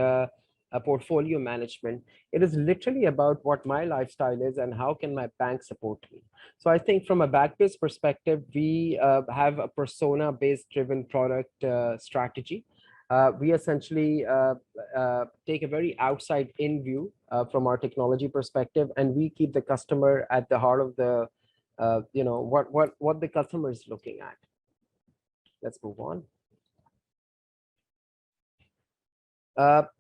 portfolio management. It is literally about what my lifestyle is and how can my bank support me. So I think from a Backbase perspective, we have a persona-based driven product strategy. We essentially take a very outside-in view from our technology perspective, and we keep the customer at the heart of the, what the customer is looking at. Let's move on.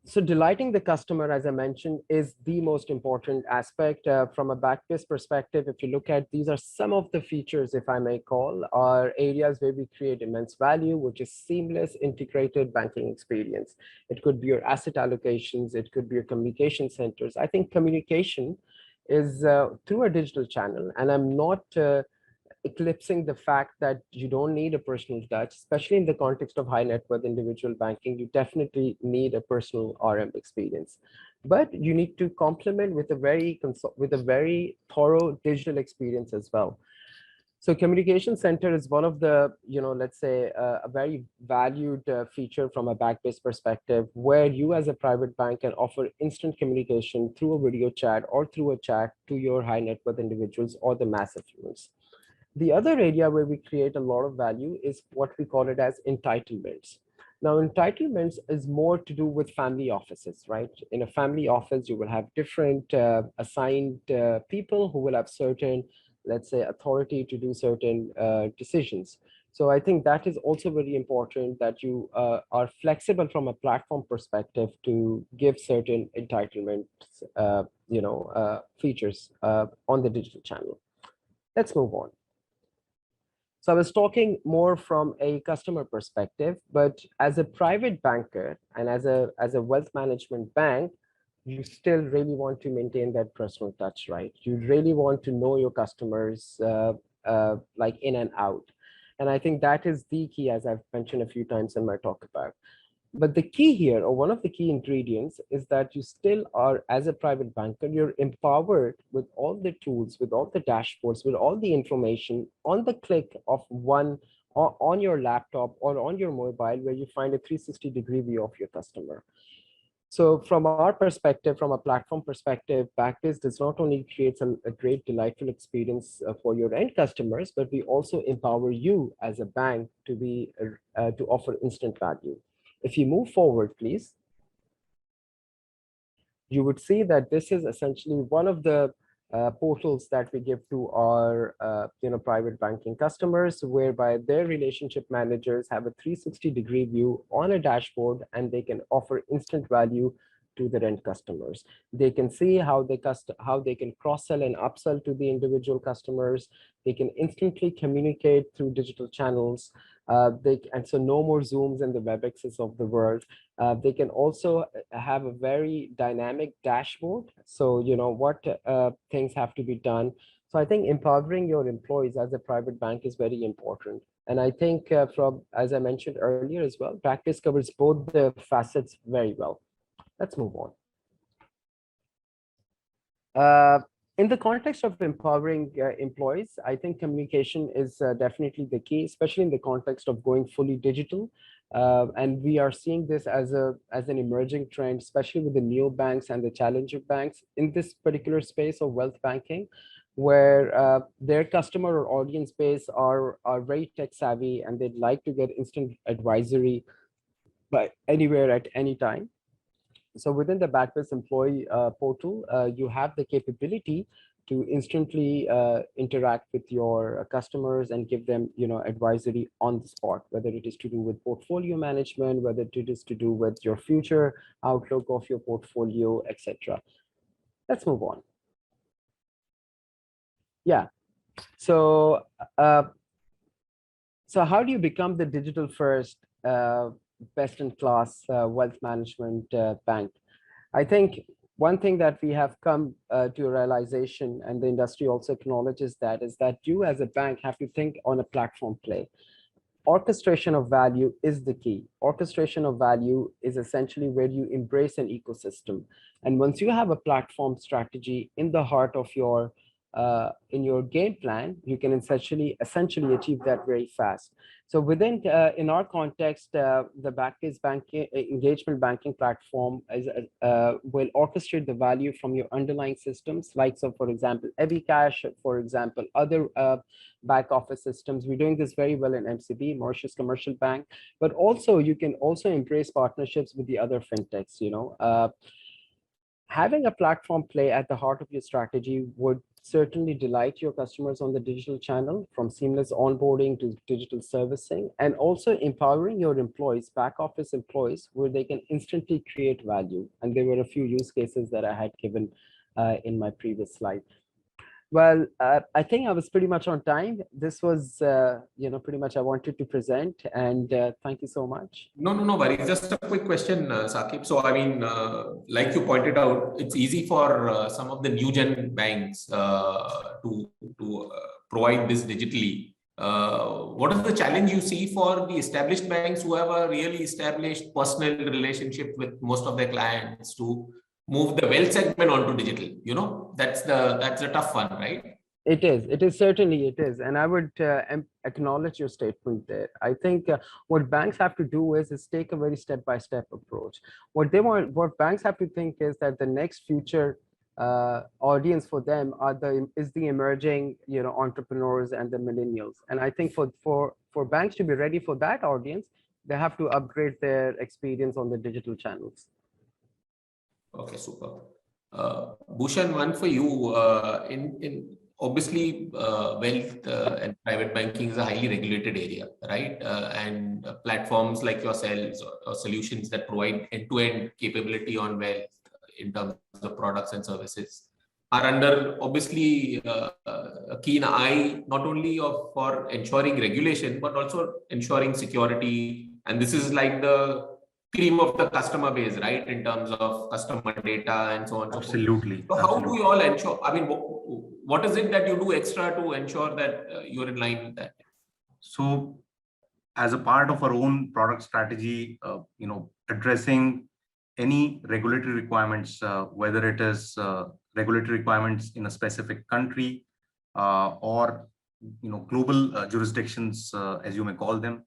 So delighting the customer, as I mentioned, is the most important aspect from a Backbase perspective. If you look at, these are some of the features, if I may call, are areas where we create immense value, which is seamless integrated banking experience. It could be your asset allocations. It could be your communication centers. I think communication is through a digital channel, and I'm not eclipsing the fact that you don't need a personal touch, especially in the context of high net worth individual banking. You definitely need a personal RM experience, but you need to complement with a very thorough digital experience as well. So communication center is one of the, let's say a very valued feature from a Backbase perspective, where you as a private bank can offer instant communication through a video chat or through a chat to your high net worth individuals or the mass affluents. The other area where we create a lot of value is what we call it as entitlements. Now, entitlements is more to do with family offices, right? In a family office, you will have different assigned people who will have certain, let's say, authority to do certain decisions. So I think that is also very important, that you are flexible from a platform perspective to give certain entitlements, features on the digital channel. Let's move on. So I was talking more from a customer perspective, but as a private banker and as a wealth management bank, you still really want to maintain that personal touch, right? You really want to know your customers like in and out. And I think that is the key, as I've mentioned a few times in my talk about. But the key here, or one of the key ingredients, is that you still are, as a private banker, you're empowered with all the tools, with all the dashboards, with all the information on the click of one, or on your laptop or on your mobile, where you find a 360-degree view of your customer. So from our perspective, from a platform perspective, Backbase does not only create a great, delightful experience for your end customers, but we also empower you as a bank to to offer instant value. If you move forward, please, you would see that this is essentially one of the portals that we give to our private banking customers, whereby their relationship managers have a 360-degree view on a dashboard, and they can offer instant value to their end customers. They can see how they can cross-sell and upsell to the individual customers. They can instantly communicate through digital channels. And so no more Zooms and the WebExes of the world. They can also have a very dynamic dashboard. So, what things have to be done. So I think empowering your employees as a private bank is very important. And I think as I mentioned earlier as well, Backbase covers both the facets very well. Let's move on. In the context of empowering employees, I think communication is definitely the key, especially in the context of going fully digital. And we are seeing this as an emerging trend, especially with the neobanks and the challenger banks in this particular space of wealth banking, where their customer or audience base are very tech savvy, and they'd like to get instant advisory by anywhere at any time. So within the Backbase employee portal, you have the capability to instantly interact with your customers and give them, advisory on the spot, whether it is to do with portfolio management, whether it is to do with your future outlook of your portfolio, etc. Let's move on. Yeah. So, so how do you become the digital first best-in-class wealth management bank? I think one thing that we have come to a realization, and the industry also acknowledges that, is that you as a bank have to think on a platform play. orchestration of value is the key. Orchestration of value is essentially where you embrace an ecosystem. And once you have a platform strategy in the heart of your in your game plan, you can essentially achieve that very fast. So within, in our context, the Backbase banking engagement banking platform will orchestrate the value from your underlying systems, like, so for example, EbixCash, for example, other back office systems. We're doing this very well in MCB, Mauritius Commercial Bank, but also you can also embrace partnerships with the other fintechs. Having a platform play at the heart of your strategy would certainly delight your customers on the digital channel, from seamless onboarding to digital servicing, and also empowering your employees, back office employees, where they can instantly create value. And there were a few use cases that I had given in my previous slide. Well, I think I was pretty much on time. This was, pretty much I wanted to present, and thank you so much. No worries. Just a quick question, Saqib. So, I mean, like you pointed out, it's easy for some of the new gen banks to provide this digitally. What is the challenge you see for the established banks who have a really established personal relationship with most of their clients to move the wealth segment onto digital? That's the tough one, right? It is certainly it is, and I would acknowledge your statement there. I think what banks have to do is take a very step-by-step approach. What banks have to think is that the next future audience for them is the emerging entrepreneurs and the millennials. And I think for banks to be ready for that audience, they have to upgrade their experience on the digital channels. Okay, super. Bhushan, one for you. In obviously, wealth and private banking is a highly regulated area, right? And platforms like yourselves or solutions that provide end-to-end capability on wealth in terms of products and services are under obviously a keen eye, not only for ensuring regulation, but also ensuring security. And this is like the cream of the customer base, right? In terms of customer data and so on. Absolutely. So how do you all ensure? I mean, what is it that you do extra to ensure that you're in line with that? So, as a part of our own product strategy, addressing any regulatory requirements, whether it is regulatory requirements in a specific country or global jurisdictions, as you may call them.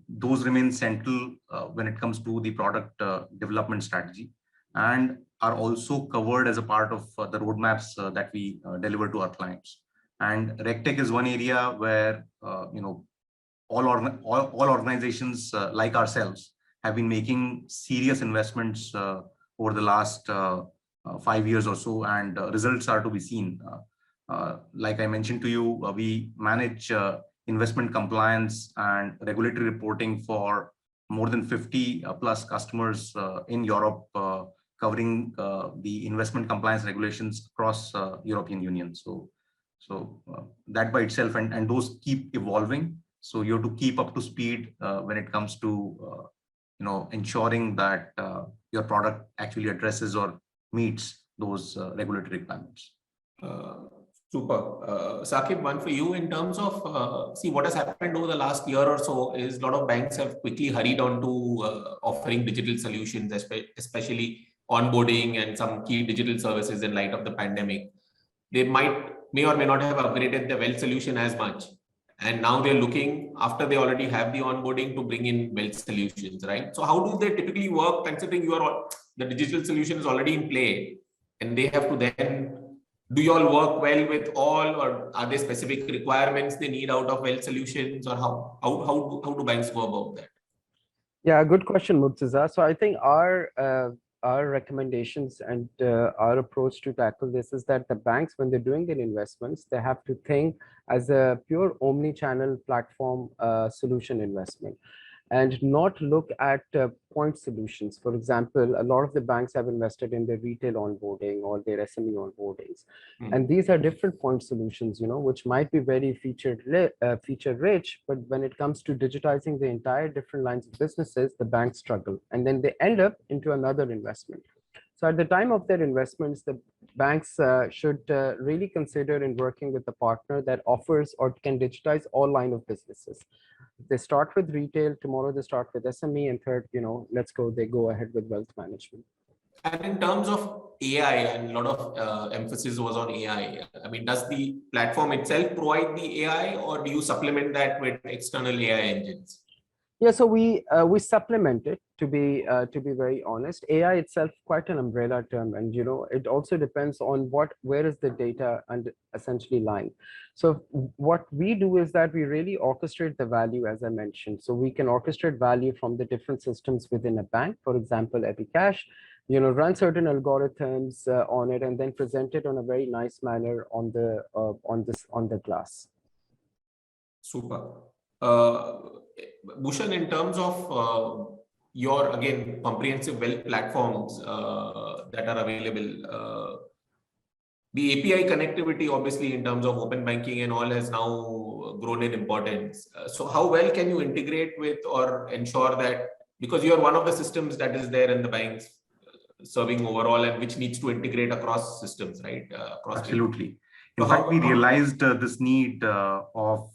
Those remain central when it comes to the product development strategy, and are also covered as a part of the roadmaps that we deliver to our clients. And RegTech is one area where all organizations like ourselves have been making serious investments over the last 5 years or so, and results are to be seen. Like I mentioned to you, we manage investment compliance and regulatory reporting for more than 50 plus customers in Europe, covering the investment compliance regulations across European Union. So that by itself, and those keep evolving. So you have to keep up to speed when it comes to ensuring that your product actually addresses or meets those regulatory requirements. Super. Saqib, one for you in terms of, see what has happened over the last year or so is a lot of banks have quickly hurried on to offering digital solutions, especially onboarding and some key digital services in light of the pandemic. They may or may not have upgraded the wealth solution as much. And now they're looking, after they already have the onboarding, to bring in wealth solutions, right? So how do they typically work, considering the digital solution is already in play and they have to then, do you all work well with all, or are there specific requirements they need out of wealth solutions, or how do banks go about that? Yeah, good question, Murtaza. So I think our recommendations and our approach to tackle this is that the banks, when they're doing their investments, they have to think as a pure omni-channel platform solution investment, and not look at point solutions. For example, a lot of the banks have invested in their retail onboarding or their SME onboardings. And these are different point solutions, which might be very feature rich, but when it comes to digitizing the entire different lines of businesses, the banks struggle. And then they end up into another investment. So at the time of their investments, the banks should really consider in working with a partner that offers or can digitize all line of businesses. They start with retail, tomorrow they start with SME, and third, they go ahead with wealth management. And in terms of AI, and a lot of emphasis was on AI. I mean, does the platform itself provide the AI, or do you supplement that with external AI engines? Yeah, so we supplement it, to be very honest. AI itself quite an umbrella term, and it also depends on where is the data and essentially lying. So what we do is that we really orchestrate the value, as I mentioned. So we can orchestrate value from the different systems within a bank. For example, EbixCash, run certain algorithms on it, and then present it on a very nice manner on the glass. Super. Bhushan, in terms of your, again, comprehensive wealth platforms that are available, the API connectivity, obviously, in terms of open banking and all, has now grown in importance. So how well can you integrate with or ensure that, because you are one of the systems that is there in the banks serving overall and which needs to integrate across systems, right? Absolutely. In fact, we realized this need of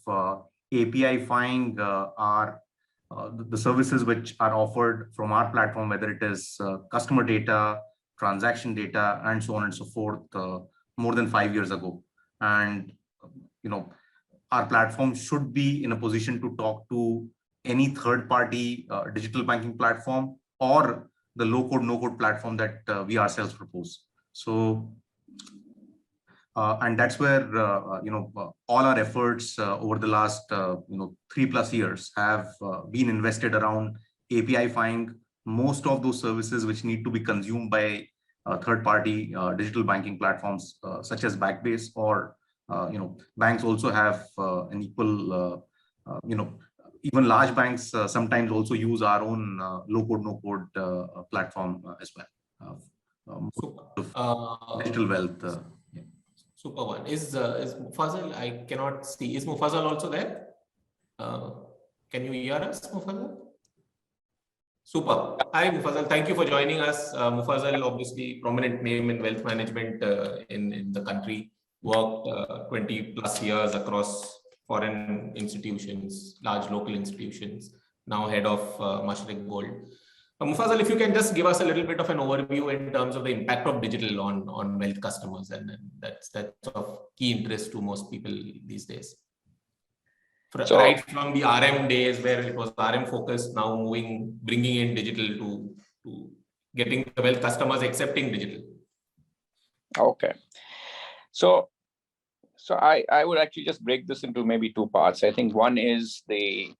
API-fying the services which are offered from our platform, whether it is customer data, transaction data, and so on and so forth, more than 5 years ago. And our platform should be in a position to talk to any third-party digital banking platform or the low-code, no-code platform that we ourselves propose. So, and that's where all our efforts over the last 3+ years have been invested around API-fying most of those services which need to be consumed by third-party digital banking platforms such as Backbase, or banks also have an equal even large banks sometimes also use our own low-code, no-code platform as well. Digital wealth. Super one. Is Mufazzal? I cannot see. Is Mufazzal also there? Can you hear us, Mufazzal? Super. Hi, Mufazzal. Thank you for joining us. Mufazzal, obviously, prominent name in wealth management in the country. Worked 20+ years across foreign institutions, large local institutions. Now head of Mashreq Gold. Mufazzal, if you can just give us a little bit of an overview in terms of the impact of digital on wealth customers, and that's of key interest to most people these days. Right from the RM days where it was RM focused, now bringing in digital to getting the wealth customers accepting digital. Okay, so I would actually just break this into maybe 2 parts. I think one is the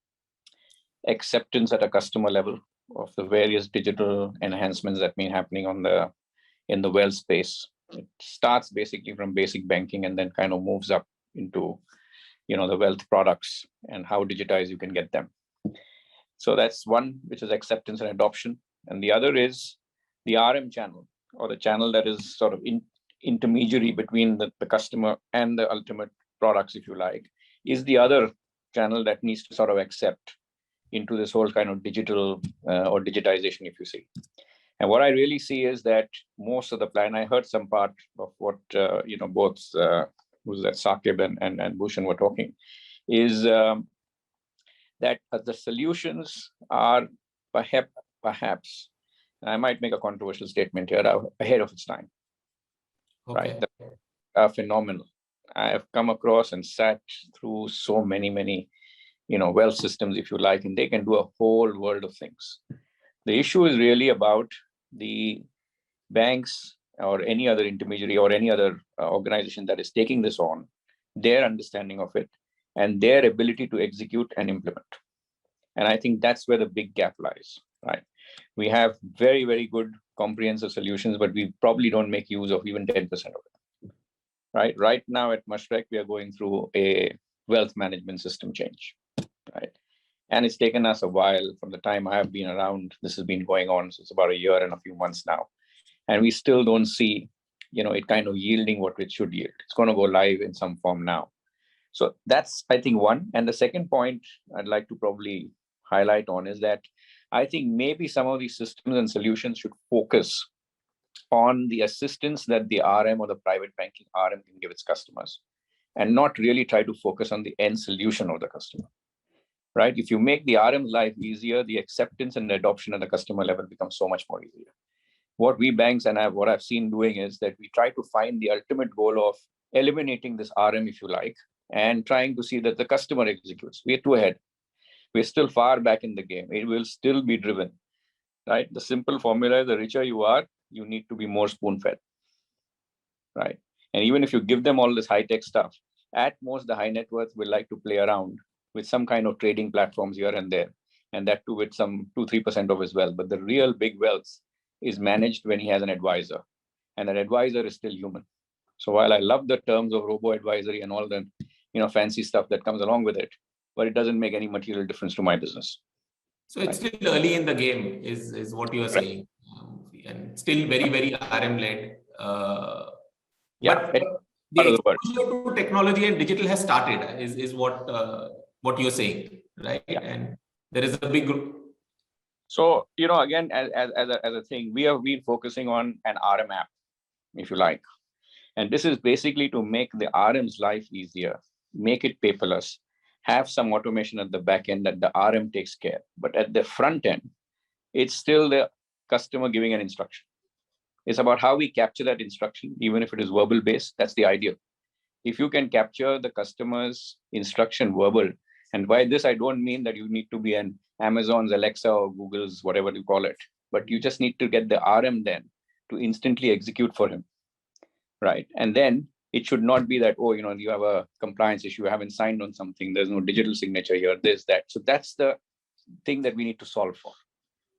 acceptance at a customer level of the various digital enhancements that been happening in the wealth space. It starts basically from basic banking and then kind of moves up into the wealth products and how digitized you can get them. So that's one, which is acceptance and adoption. And the other is the RM channel, or the channel that is sort of intermediary between the customer and the ultimate products, if you like, is the other channel that needs to sort of accept into this whole kind of digital or digitization, if you see. And what I really see is that most of the plan, I heard some part of what both who's that Saqib and Bhushan were talking, is that the solutions are perhaps, and I might make a controversial statement here, ahead of its time. Okay. Right? They are phenomenal. I have come across and sat through so many wealth systems, if you like, and they can do a whole world of things. The issue is really about the banks or any other intermediary or any other organization that is taking this on, their understanding of it, and their ability to execute and implement. And I think that's where the big gap lies, right? We have very, very good comprehensive solutions, but we probably don't make use of even 10% of it, right? Right now at Mashreq, we are going through a wealth management system change, right? And it's taken us a while from the time I have been around. This has been going on, so it's about a year and a few months now. And we still don't see, it kind of yielding what it should yield. It's going to go live in some form now. So that's, I think, one. And the second point I'd like to probably highlight on is that I think maybe some of these systems and solutions should focus on the assistance that the RM or the private banking RM can give its customers, and not really try to focus on the end solution of the customer. right? If you make the RM's life easier, the acceptance and the adoption at the customer level becomes so much more easier. What we banks and what I've seen doing is that we try to find the ultimate goal of eliminating this RM, if you like, and trying to see that the customer executes. We're too ahead. We're still far back in the game. It will still be driven, right? The simple formula is the richer you are, you need to be more spoon-fed, right? And even if you give them all this high-tech stuff, at most the high net worth will like to play around with some kind of trading platforms here and there, and that too with some 2-3% of his wealth. But the real big wealth is managed when he has an advisor, and an advisor is still human. So while I love the terms of robo-advisory and all the fancy stuff that comes along with it, but it doesn't make any material difference to my business. So it's still early in the game, is what you are saying, and still very, very RM-led. But the exposure to technology and digital has started, is what you're saying, right? Yeah. And there is a big group. So, again, as a thing, we have been focusing on an RM app, if you like. And this is basically to make the RM's life easier, make it paperless, have some automation at the back end that the RM takes care. But at the front end, it's still the customer giving an instruction. It's about how we capture that instruction, even if it is verbal based. That's the ideal. If you can capture the customer's instruction verbal, and by this, I don't mean that you need to be an Amazon's Alexa or Google's, whatever you call it, but you just need to get the RM then to instantly execute for him, right? And then it should not be that, you have a compliance issue, you haven't signed on something, there's no digital signature here, this, that. So that's the thing that we need to solve for,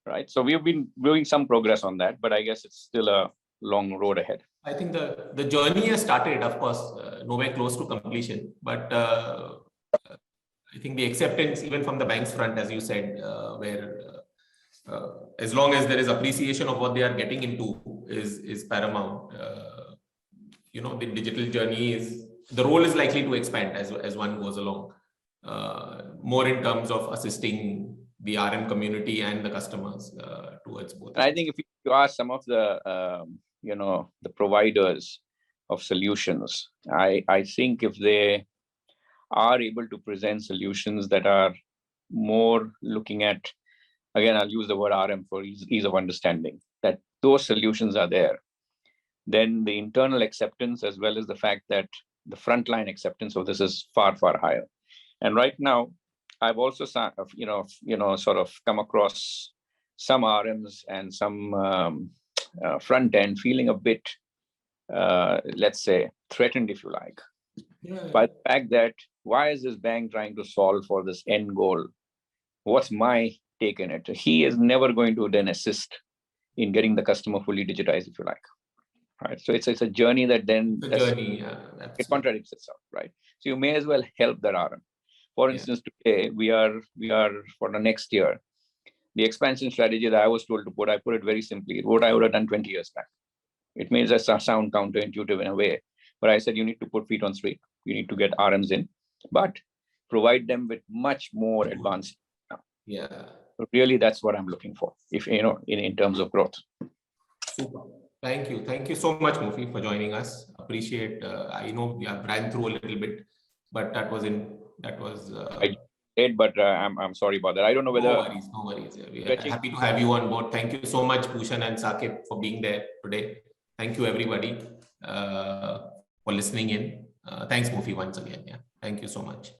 right? So we've been doing some progress on that, but I guess it's still a long road ahead. I think the journey has started, of course, nowhere close to completion, but I think the acceptance, even from the bank's front, as you said, where as long as there is appreciation of what they are getting into is paramount. The digital journey the role is likely to expand as one goes along, more in terms of assisting the RM community and the customers towards both. I think if you ask some of the the providers of solutions, I think if they are able to present solutions that are more looking at, again, I'll use the word RM for ease of understanding, that those solutions are there, then the internal acceptance as well as the fact that the frontline acceptance of this is far, far higher. And right now, I've also sort of come across some RMs and some front end feeling a bit, let's say, threatened, if you like, by the fact that why is this bank trying to solve for this end goal? What's my take in it? He is never going to then assist in getting the customer fully digitized, if you like. Right. So it's a journey that then it contradicts itself, right? So you may as well help the RM. For instance, today we are for the next year, the expansion strategy that I was told to put, I put it very simply, what I would have done 20 years back. It may just sound counterintuitive in a way, but I said you need to put feet on street. You need to get RMs in, but provide them with much more advanced. Yeah. So really, that's what I'm looking for, if in terms of growth. Super. Thank you. Thank you so much, Mufi, for joining us. Appreciate. I know we have ran through a little bit, but that was. I did, but I'm sorry about that. I don't know whether. No worries. We are happy to have you on board. Thank you so much, Bhushan and Saqib, for being there today. Thank you, everybody, for listening in. Thanks, Mufi, once again. Yeah. Thank you so much.